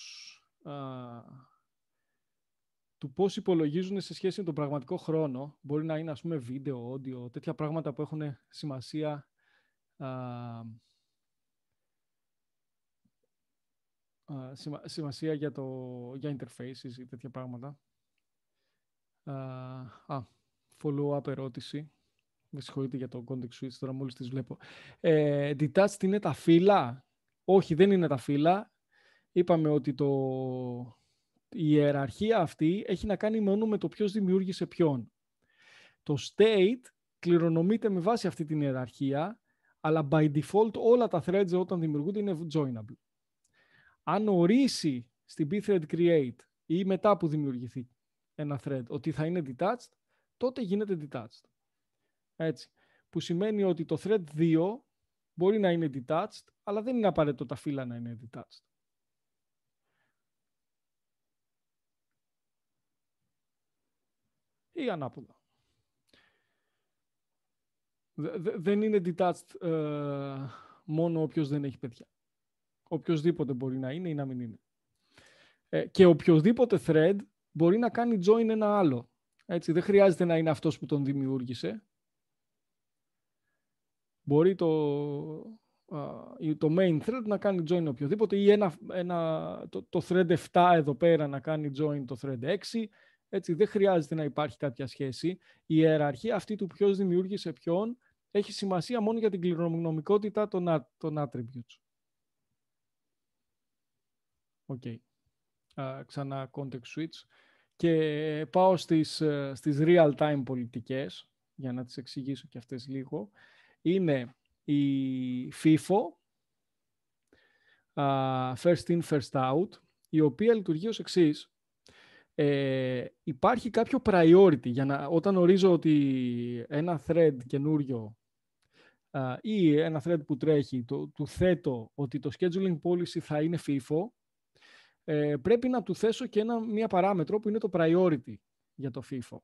του πώς υπολογίζουν σε σχέση με τον πραγματικό χρόνο. Μπορεί να είναι, ας πούμε, βίντεο, audio, τέτοια πράγματα που έχουν σημασία σημασία για interfaces ή τέτοια πράγματα. Follow-up ερώτηση. Με συγχωρείτε για το context switch, τώρα μόλις τις βλέπω. Detached είναι τα φύλλα? Όχι, δεν είναι τα φύλλα. Είπαμε ότι η ιεραρχία αυτή έχει να κάνει μόνο με το ποιος δημιούργησε ποιον. Το state κληρονομείται με βάση αυτή την ιεραρχία, αλλά by default όλα τα threads όταν δημιουργούνται είναι joinable. Αν ορίσει στην pthread create ή μετά που δημιουργηθεί ένα thread ότι θα είναι detached, τότε γίνεται detached. Έτσι. Που σημαίνει ότι το thread 2 μπορεί να είναι detached, αλλά δεν είναι απαραίτητο τα φύλλα να είναι detached. Ή ανάποδα. Δεν είναι detached μόνο όποιος δεν έχει παιδιά. Οποιοσδήποτε μπορεί να είναι ή να μην είναι. Και οποιοδήποτε thread μπορεί να κάνει join ένα άλλο. Έτσι, δεν χρειάζεται να είναι αυτός που τον δημιούργησε. Μπορεί το main thread να κάνει join οποιοδήποτε ή το thread 7 εδώ πέρα να κάνει join το thread 6. Έτσι, δεν χρειάζεται να υπάρχει κάποια σχέση. Η ιεραρχία αυτή του ποιος δημιούργησε ποιον έχει σημασία μόνο για την κληρονομικότητα των attributes. Okay. Ξανά context switch. Και πάω στις real-time πολιτικές, για να τις εξηγήσω και αυτές λίγο. Είναι η FIFO, first in, first out, η οποία λειτουργεί ως εξής. Υπάρχει κάποιο priority, όταν ορίζω ότι ένα thread καινούριο ή ένα thread που τρέχει, του θέτω ότι το scheduling policy θα είναι FIFO, πρέπει να του θέσω και μία παράμετρο που είναι το priority για το FIFO.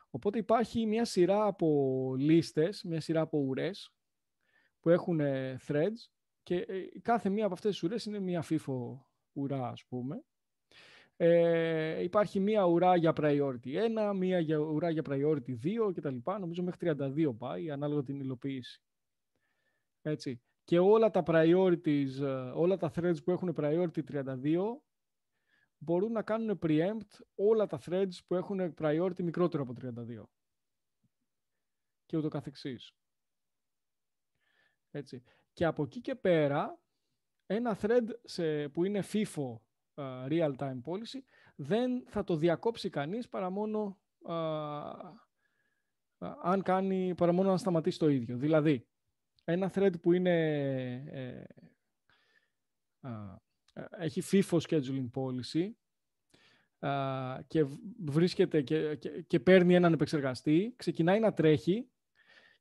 Οπότε υπάρχει μια σειρά από λίστες, μια σειρά από ουρές που έχουν threads και κάθε μία από αυτές τις ουρές είναι μια FIFO ουρά, ας πούμε. Υπάρχει μία ουρά για priority 1, μία ουρά για priority 2 κτλ. Νομίζω μέχρι 32 πάει, ανάλογα την υλοποίηση. Έτσι. Και όλα τα priorities, όλα τα threads που έχουν priority 32 μπορούν να κάνουν preempt όλα τα threads που έχουν priority μικρότερο από 32. Και ούτω καθεξής. Έτσι. Και από εκεί και πέρα, ένα thread που είναι FIFO real-time policy δεν θα το διακόψει κανείς παρά μόνο αν σταματήσει το ίδιο. Δηλαδή, ένα thread που έχει FIFO scheduling policy και βρίσκεται και παίρνει έναν επεξεργαστή, ξεκινάει να τρέχει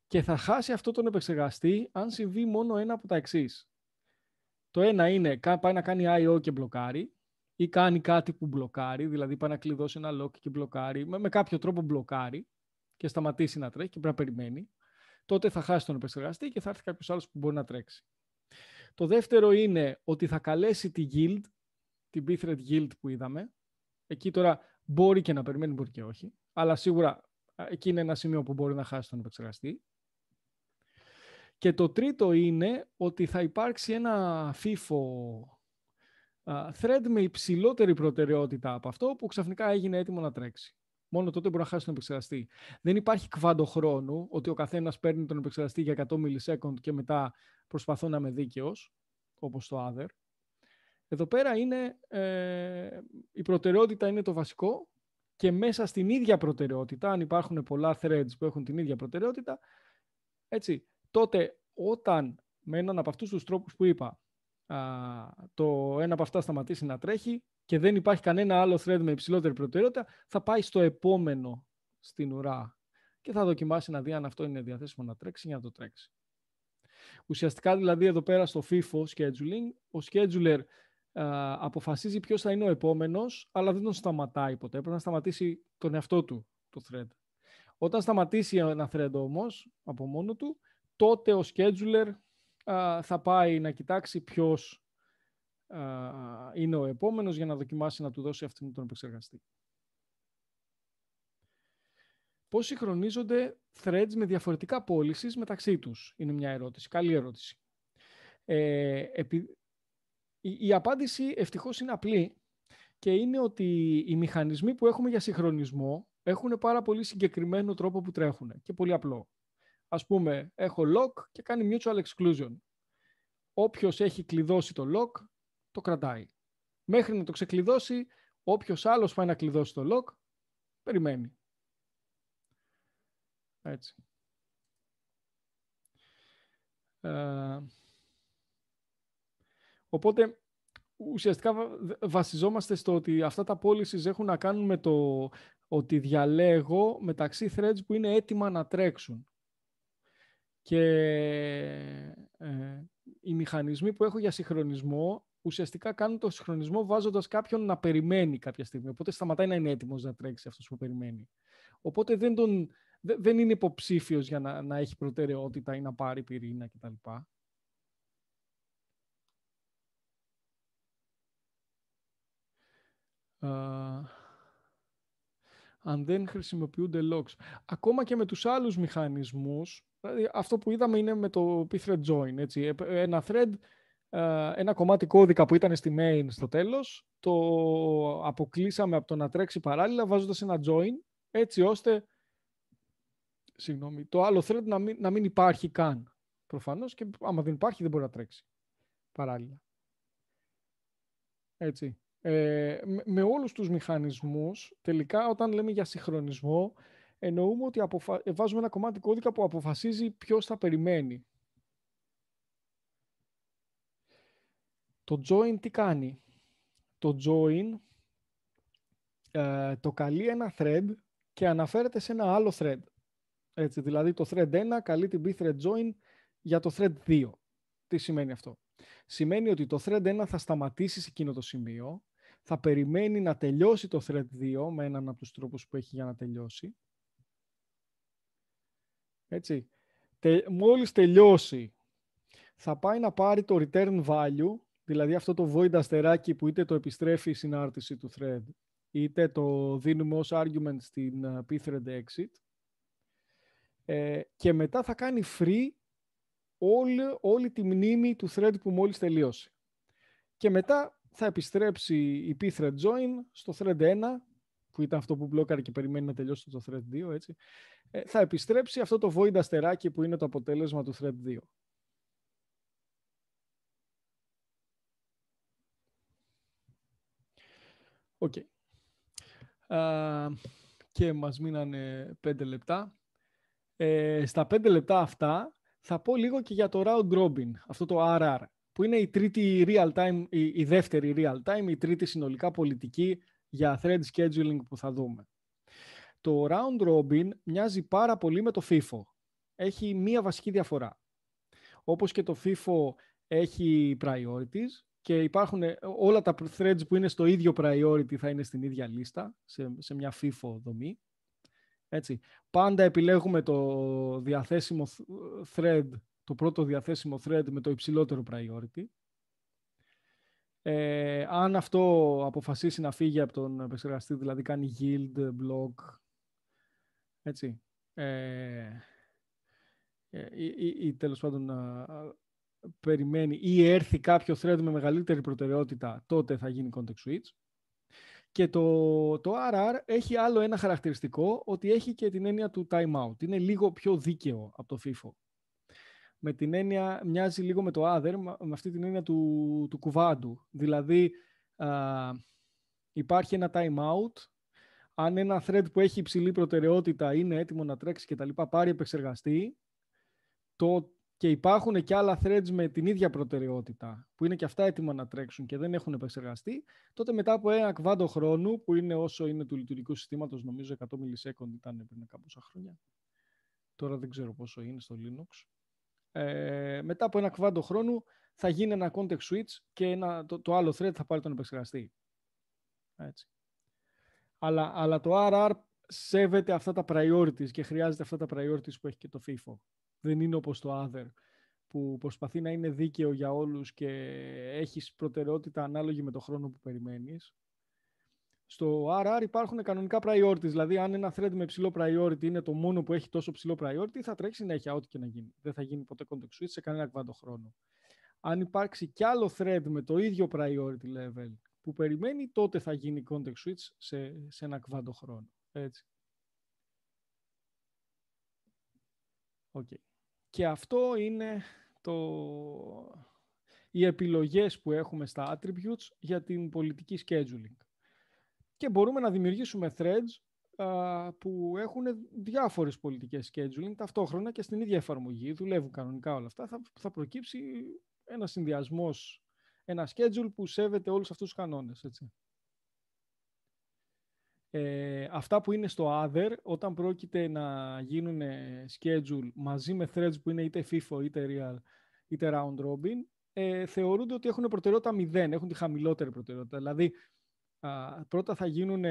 και θα χάσει αυτό τον επεξεργαστή αν συμβεί μόνο ένα από τα εξής. Το ένα είναι πάει να κάνει I.O. και μπλοκάρει ή κάνει κάτι που μπλοκάρει, δηλαδή πάει να κλειδώσει ένα lock και μπλοκάρει, με κάποιο τρόπο μπλοκάρει και σταματήσει να τρέχει και πρέπει να περιμένει. Τότε θα χάσει τον επεξεργαστή και θα έρθει κάποιος άλλος που μπορεί να τρέξει. Το δεύτερο είναι ότι θα καλέσει τη guild, την pthread guild που είδαμε. Εκεί τώρα μπορεί και να περιμένει, μπορεί και όχι. Αλλά σίγουρα εκεί είναι ένα σημείο που μπορεί να χάσει τον επεξεργαστή. Και το τρίτο είναι ότι θα υπάρξει ένα FIFO thread με υψηλότερη προτεραιότητα από αυτό που ξαφνικά έγινε έτοιμο να τρέξει. Μόνο τότε μπορεί να χάσει τον επεξεργαστή. Δεν υπάρχει κβάντο χρόνου ότι ο καθένας παίρνει τον επεξεργαστή για 100 millisecond και μετά προσπαθώ να είμαι δίκαιος, όπως το other. Εδώ πέρα η προτεραιότητα είναι το βασικό και μέσα στην ίδια προτεραιότητα, αν υπάρχουν πολλά threads που έχουν την ίδια προτεραιότητα, έτσι, τότε όταν με έναν από αυτούς τους τρόπους που είπα το ένα από αυτά σταματήσει να τρέχει και δεν υπάρχει κανένα άλλο thread με υψηλότερη προτεραιότητα, θα πάει στο επόμενο στην ουρά και θα δοκιμάσει να δει αν αυτό είναι διαθέσιμο να τρέξει για να το τρέξει. Ουσιαστικά δηλαδή εδώ πέρα στο FIFO scheduling, ο scheduler αποφασίζει ποιος θα είναι ο επόμενος, αλλά δεν τον σταματάει ποτέ. Πρέπει να σταματήσει τον εαυτό του το thread. Όταν σταματήσει ένα thread όμως από μόνο του, τότε ο scheduler θα πάει να κοιτάξει ποιος είναι ο επόμενος για να δοκιμάσει να του δώσει αυτόν τον επεξεργαστή. Πώς συγχρονίζονται threads με διαφορετικά policies μεταξύ τους, είναι μια ερώτηση. Καλή ερώτηση. Η απάντηση ευτυχώς είναι απλή και είναι ότι οι μηχανισμοί που έχουμε για συγχρονισμό έχουν πάρα πολύ συγκεκριμένο τρόπο που τρέχουν και πολύ απλό. Ας πούμε, έχω lock και κάνει mutual exclusion. Όποιος έχει κλειδώσει το lock, το κρατάει. Μέχρι να το ξεκλειδώσει, όποιος άλλος πάει να κλειδώσει το lock, περιμένει. Έτσι. Οπότε, ουσιαστικά βασιζόμαστε στο ότι αυτά τα policies έχουν να κάνουν με το ότι διαλέγω μεταξύ threads που είναι έτοιμα να τρέξουν. Και οι μηχανισμοί που έχω για συγχρονισμό ουσιαστικά κάνουν το συγχρονισμό βάζοντας κάποιον να περιμένει κάποια στιγμή. Οπότε σταματάει να είναι έτοιμος να τρέξει αυτός που περιμένει. Οπότε δεν είναι υποψήφιος για να έχει προτεραιότητα ή να πάρει πυρήνα κτλ. Αν δεν χρησιμοποιούνται logs. Ακόμα και με τους άλλους μηχανισμούς, δηλαδή αυτό που είδαμε είναι με το pthread join. Έτσι. Ένα thread, ένα κομμάτι κώδικα που ήταν στη main στο τέλος, το αποκλείσαμε από το να τρέξει παράλληλα βάζοντας ένα join, έτσι ώστε το άλλο thread να μην υπάρχει καν. Προφανώς, και άμα δεν υπάρχει δεν μπορεί να τρέξει παράλληλα. Έτσι. Με όλους τους μηχανισμούς, τελικά όταν λέμε για συγχρονισμό, εννοούμε ότι βάζουμε ένα κομμάτι κώδικα που αποφασίζει ποιος θα περιμένει. Το join τι κάνει? Το join το καλεί ένα thread και αναφέρεται σε ένα άλλο thread. Έτσι, δηλαδή το thread 1 καλεί την pthread join για το thread 2. Τι σημαίνει αυτό? Σημαίνει ότι το thread 1 θα σταματήσει σε εκείνο το σημείο, θα περιμένει να τελειώσει το thread 2 με έναν από τους τρόπους που έχει για να τελειώσει. Έτσι. Μόλις τελειώσει, θα πάει να πάρει το return value, δηλαδή αυτό το void αστεράκι που είτε το επιστρέφει η συνάρτηση του thread, είτε το δίνουμε ως argument στην pthread exit, και μετά θα κάνει free όλη τη μνήμη του thread που μόλις τελείωσε. Και μετά θα επιστρέψει η pthread join στο thread 1, που ήταν αυτό που μπλόκαρε και περιμένει να τελειώσει το thread 2, έτσι. Θα επιστρέψει αυτό το void αστεράκι που είναι το αποτέλεσμα του thread 2. Οκ. Και μας μείνανε 5 λεπτά. Στα 5 λεπτά αυτά θα πω λίγο και για το round robin, αυτό το RR, που είναι η τρίτη real time, η δεύτερη real time, η τρίτη συνολικά πολιτική για thread scheduling που θα δούμε. Το round robin μοιάζει πάρα πολύ με το FIFO. Έχει μία βασική διαφορά. Όπως και το FIFO έχει priorities και υπάρχουν όλα τα threads που είναι στο ίδιο priority θα είναι στην ίδια λίστα, σε μια FIFO δομή. Έτσι. Πάντα επιλέγουμε το διαθέσιμο thread, το πρώτο διαθέσιμο thread με το υψηλότερο priority. Αν αυτό αποφασίσει να φύγει από τον επεξεργαστή, δηλαδή κάνει yield, block, έτσι, ή τέλος πάντων περιμένει ή έρθει κάποιο thread με μεγαλύτερη προτεραιότητα, τότε θα γίνει context switch. Και το RR έχει άλλο ένα χαρακτηριστικό, ότι έχει και την έννοια του timeout. Είναι λίγο πιο δίκαιο από το FIFO. Με την έννοια, μοιάζει λίγο με το other, με αυτή την έννοια του κουβάντου. Δηλαδή, υπάρχει ένα timeout, αν ένα thread που έχει υψηλή προτεραιότητα είναι έτοιμο να τρέξει και τα λοιπά, πάρει επεξεργαστή, και υπάρχουν και άλλα threads με την ίδια προτεραιότητα, που είναι και αυτά έτοιμα να τρέξουν και δεν έχουν επεξεργαστεί, τότε μετά από ένα κβάντο χρόνου, που είναι όσο είναι του λειτουργικού συστήματος, νομίζω 100 millisecond ήταν πριν κάμποσα χρόνια. Τώρα δεν ξέρω πόσο είναι στο Linux. Μετά από ένα κβάντο χρόνου θα γίνει ένα context switch και το άλλο thread θα πάρει τον επεξεργαστή. Έτσι. Αλλά το RR σέβεται αυτά τα priorities και χρειάζεται αυτά τα priorities που έχει και το FIFO. Δεν είναι όπως το other, που προσπαθεί να είναι δίκαιο για όλους και έχεις προτεραιότητα ανάλογη με το χρόνο που περιμένεις. Στο RR υπάρχουν κανονικά priorities, δηλαδή αν ένα thread με ψηλό priority είναι το μόνο που έχει τόσο ψηλό priority, θα τρέξει συνέχεια ό,τι και να γίνει. Δεν θα γίνει ποτέ context switch σε κανένα κβάντο χρόνο. Αν υπάρξει κι άλλο thread με το ίδιο priority level που περιμένει, τότε θα γίνει context switch σε ένα κβάντο χρόνο. Έτσι. Okay. Και αυτό είναι οι επιλογές που έχουμε στα attributes για την πολιτική scheduling. Και μπορούμε να δημιουργήσουμε threads που έχουν διάφορες πολιτικές scheduling ταυτόχρονα και στην ίδια εφαρμογή. Δουλεύουν κανονικά όλα αυτά. Θα προκύψει ένα συνδυασμός, ένα schedule που σέβεται όλους αυτούς τους κανόνες. Έτσι. Αυτά που είναι στο other, όταν πρόκειται να γίνουν schedule μαζί με threads που είναι είτε FIFO, είτε real, είτε round robin, θεωρούνται ότι έχουν προτεραιότητα 0, έχουν τη χαμηλότερη προτεραιότητα. Δηλαδή, πρώτα θα γίνουν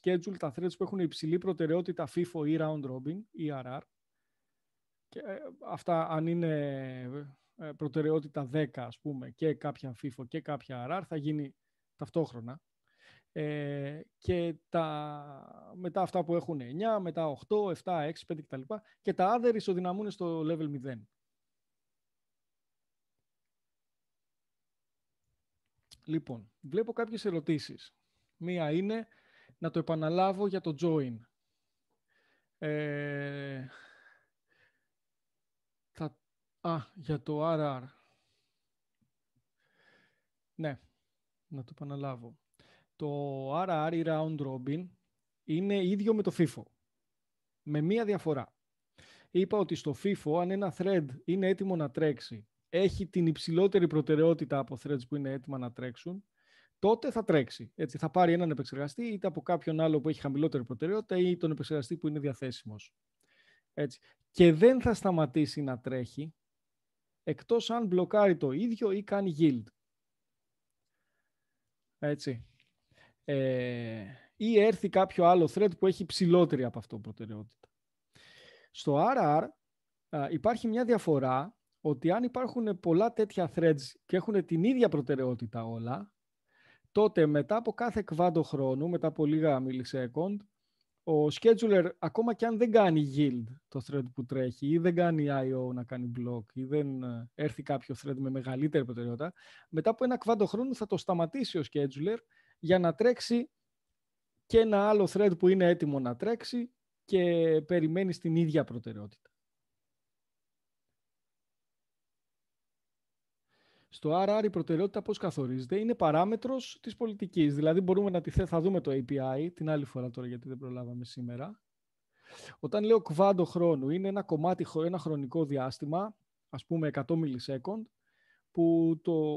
schedule τα threads που έχουν υψηλή προτεραιότητα FIFO ή round robin ή RR. Και, αυτά αν είναι προτεραιότητα 10, ας πούμε, και κάποια FIFO και κάποια RR, θα γίνει ταυτόχρονα. Και μετά αυτά που έχουν 9, μετά 8, 7, 6, 5 κτλ. Και τα other ισοδυναμούν στο level 0. Λοιπόν, βλέπω κάποιες ερωτήσεις. Μία είναι να το επαναλάβω για το join. Για το RR. Ναι, να το επαναλάβω. Το RR ή Round Robin είναι ίδιο με το FIFO. Με μία διαφορά. Είπα ότι στο FIFO, αν ένα thread είναι έτοιμο να τρέξει, έχει την υψηλότερη προτεραιότητα από threads που είναι έτοιμα να τρέξουν, τότε θα τρέξει. Έτσι, θα πάρει έναν επεξεργαστή είτε από κάποιον άλλο που έχει χαμηλότερη προτεραιότητα ή τον επεξεργαστή που είναι διαθέσιμος. Έτσι. Και δεν θα σταματήσει να τρέχει εκτός αν μπλοκάρει το ίδιο ή κάνει yield. Έτσι. Ή έρθει κάποιο άλλο thread που έχει ψηλότερη από αυτό προτεραιότητα. Στο RR υπάρχει μια διαφορά ότι αν υπάρχουν πολλά τέτοια threads και έχουν την ίδια προτεραιότητα όλα, τότε μετά από κάθε κβάντο χρόνου, μετά από λίγα millisecond, ο scheduler, ακόμα και αν δεν κάνει yield το thread που τρέχει ή δεν κάνει IO να κάνει block ή δεν έρθει κάποιο thread με μεγαλύτερη προτεραιότητα, μετά από ένα κβάντο χρόνου θα το σταματήσει ο scheduler για να τρέξει και ένα άλλο thread που είναι έτοιμο να τρέξει και περιμένει στην ίδια προτεραιότητα. Στο RR η προτεραιότητα πώς καθορίζεται? Είναι παράμετρος της πολιτικής. Δηλαδή μπορούμε να θα δούμε το API την άλλη φορά τώρα γιατί δεν προλάβαμε σήμερα. Όταν λέω κβάντο χρόνου είναι ένα χρονικό διάστημα, ας πούμε 100 millisecond, που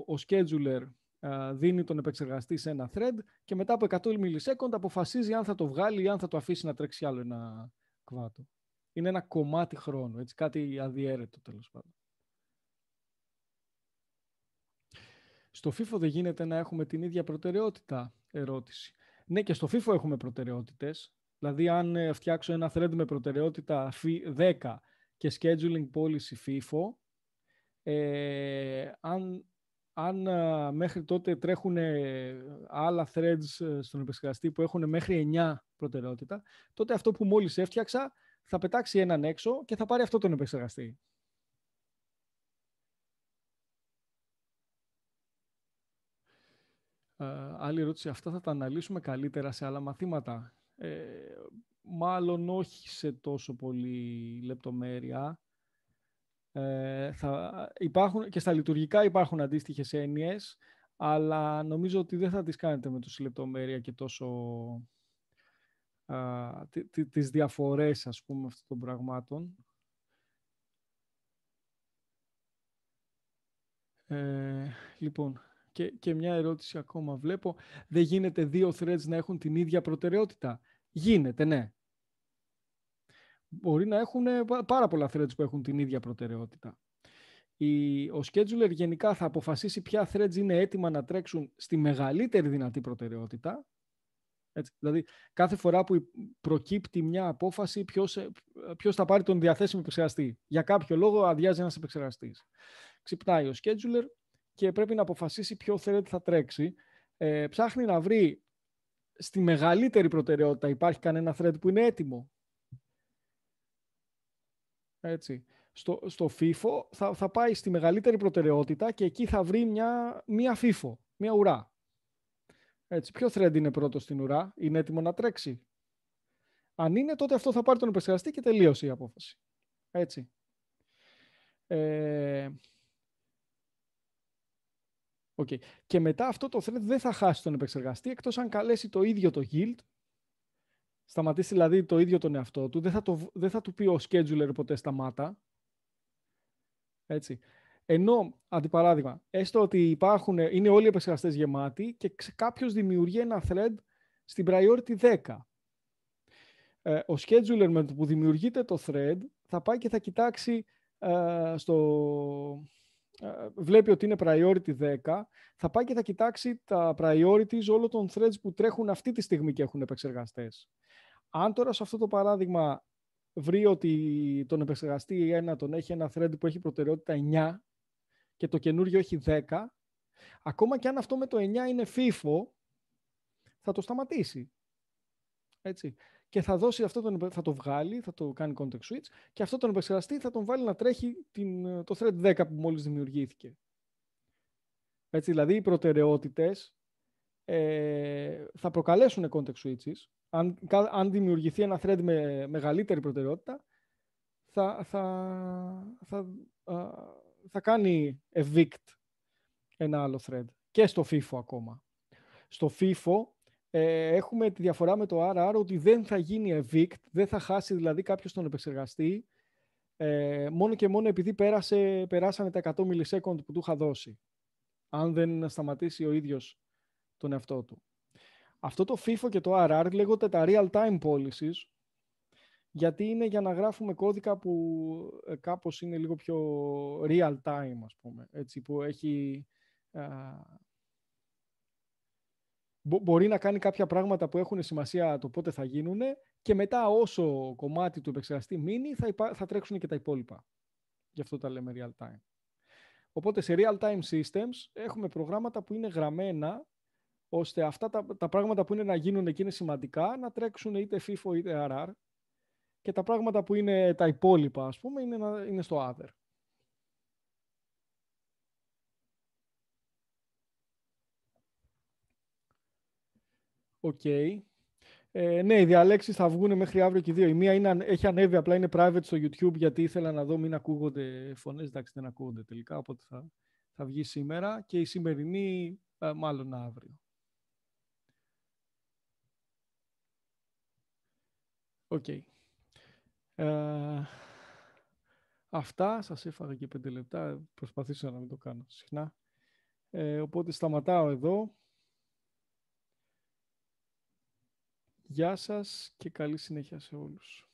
ο scheduler δίνει τον επεξεργαστή σε ένα thread και μετά από 100 millisecond αποφασίζει αν θα το βγάλει ή αν θα το αφήσει να τρέξει άλλο ένα κβάτο. Είναι ένα κομμάτι χρόνου, έτσι, κάτι αδιέρετο τέλος πάντων. Στο FIFO δεν γίνεται να έχουμε την ίδια προτεραιότητα? Ερώτηση. Ναι, και στο FIFO έχουμε προτεραιότητες. Δηλαδή, αν φτιάξω ένα thread με προτεραιότητα 10 και scheduling policy FIFO, αν μέχρι τότε τρέχουν άλλα threads στον επεξεργαστή που έχουν μέχρι 9 προτεραιότητα, τότε αυτό που μόλις έφτιαξα θα πετάξει έναν έξω και θα πάρει αυτό τον επεξεργαστή. Άλλη ερώτηση. Αυτά θα τα αναλύσουμε καλύτερα σε άλλα μαθήματα? Μάλλον όχι σε τόσο πολύ λεπτομέρεια. Υπάρχουν, και στα λειτουργικά υπάρχουν αντίστοιχες έννοιες, αλλά νομίζω ότι δεν θα τις κάνετε με τόση λεπτομέρεια και τόσο τις διαφορές, ας πούμε, αυτών των πραγμάτων. Λοιπόν, και μια ερώτηση ακόμα βλέπω. Δεν γίνεται 2 threads να έχουν την ίδια προτεραιότητα? Γίνεται, ναι. Μπορεί να έχουν πάρα πολλά threads που έχουν την ίδια προτεραιότητα. Ο scheduler γενικά θα αποφασίσει ποια threads είναι έτοιμα να τρέξουν στη μεγαλύτερη δυνατή προτεραιότητα. Έτσι. Δηλαδή, κάθε φορά που προκύπτει μια απόφαση ποιος θα πάρει τον διαθέσιμο επεξεργαστή. Για κάποιο λόγο αδειάζει ένας επεξεργαστής. Ξυπνάει ο scheduler και πρέπει να αποφασίσει ποιο thread θα τρέξει. Ψάχνει να βρει στη μεγαλύτερη προτεραιότητα υπάρχει κανένα thread που είναι έτοιμο. Έτσι. Στο FIFO θα πάει στη μεγαλύτερη προτεραιότητα και εκεί θα βρει μια FIFO, μια ουρά. Έτσι. Ποιο thread είναι πρώτο στην ουρά, είναι έτοιμο να τρέξει? Αν είναι, τότε αυτό θα πάρει τον επεξεργαστή και τελείωσε η απόφαση. Έτσι. Okay. Και μετά αυτό το thread δεν θα χάσει τον επεξεργαστή, εκτός αν καλέσει το ίδιο το guild, σταματήσει δηλαδή το ίδιο τον εαυτό του, δεν θα του πει ο scheduler ποτέ σταμάτα. Έτσι. Ενώ, αντιπαράδειγμα, έστω ότι είναι όλοι οι επεξεργαστές γεμάτοι και κάποιος δημιουργεί ένα thread στην priority 10. Ο scheduler με το που δημιουργείται το thread θα πάει και θα κοιτάξει βλέπει ότι είναι priority 10, θα πάει και θα κοιτάξει τα priorities όλων των threads που τρέχουν αυτή τη στιγμή και έχουν επεξεργαστές. Αν τώρα σε αυτό το παράδειγμα βρει ότι τον επεξεργαστή 1 τον έχει ένα thread που έχει προτεραιότητα 9 και το καινούριο έχει 10, ακόμα και αν αυτό με το 9 είναι FIFO, θα το σταματήσει. Έτσι. Και θα το βγάλει, θα το κάνει context switch και αυτό τον επεξεργαστή θα τον βάλει να τρέχει το thread 10 που μόλις δημιουργήθηκε. Έτσι, δηλαδή οι προτεραιότητες θα προκαλέσουν context switches. Αν δημιουργηθεί ένα thread με μεγαλύτερη προτεραιότητα, θα κάνει evict ένα άλλο thread. Και στο FIFO ακόμα. Στο FIFO έχουμε τη διαφορά με το RR ότι δεν θα γίνει evict, δεν θα χάσει δηλαδή κάποιος τον επεξεργαστή, μόνο και μόνο επειδή περάσανε τα 100 millisecond που του είχα δώσει. Αν δεν σταματήσει ο ίδιος τον εαυτό του. Αυτό το FIFO και το RR λέγονται τα real-time policies, γιατί είναι για να γράφουμε κώδικα που κάπως είναι λίγο πιο real-time, ας πούμε, έτσι, που έχει... Μπορεί να κάνει κάποια πράγματα που έχουν σημασία το πότε θα γίνουν και μετά όσο κομμάτι του επεξεργαστή μείνει θα τρέξουν και τα υπόλοιπα. Γι' αυτό τα λέμε real-time. Οπότε σε real-time systems έχουμε προγράμματα που είναι γραμμένα ώστε αυτά τα πράγματα που είναι να γίνουν και είναι σημαντικά να τρέξουν είτε FIFO είτε RR και τα πράγματα που είναι τα υπόλοιπα, ας πούμε, είναι στο other. Οκ. Ναι, οι διαλέξεις θα βγουν μέχρι αύριο και 2. Η μία έχει ανέβει, απλά είναι private στο YouTube γιατί ήθελα να δω μην ακούγονται φωνές. Εντάξει, δεν ακούγονται τελικά, οπότε θα βγει σήμερα και η σημερινή μάλλον αύριο. Οκ. Αυτά, σας έφαγα και 5 λεπτά, προσπαθήσω να μην το κάνω συχνά. Οπότε σταματάω εδώ. Γεια σας και καλή συνέχεια σε όλους.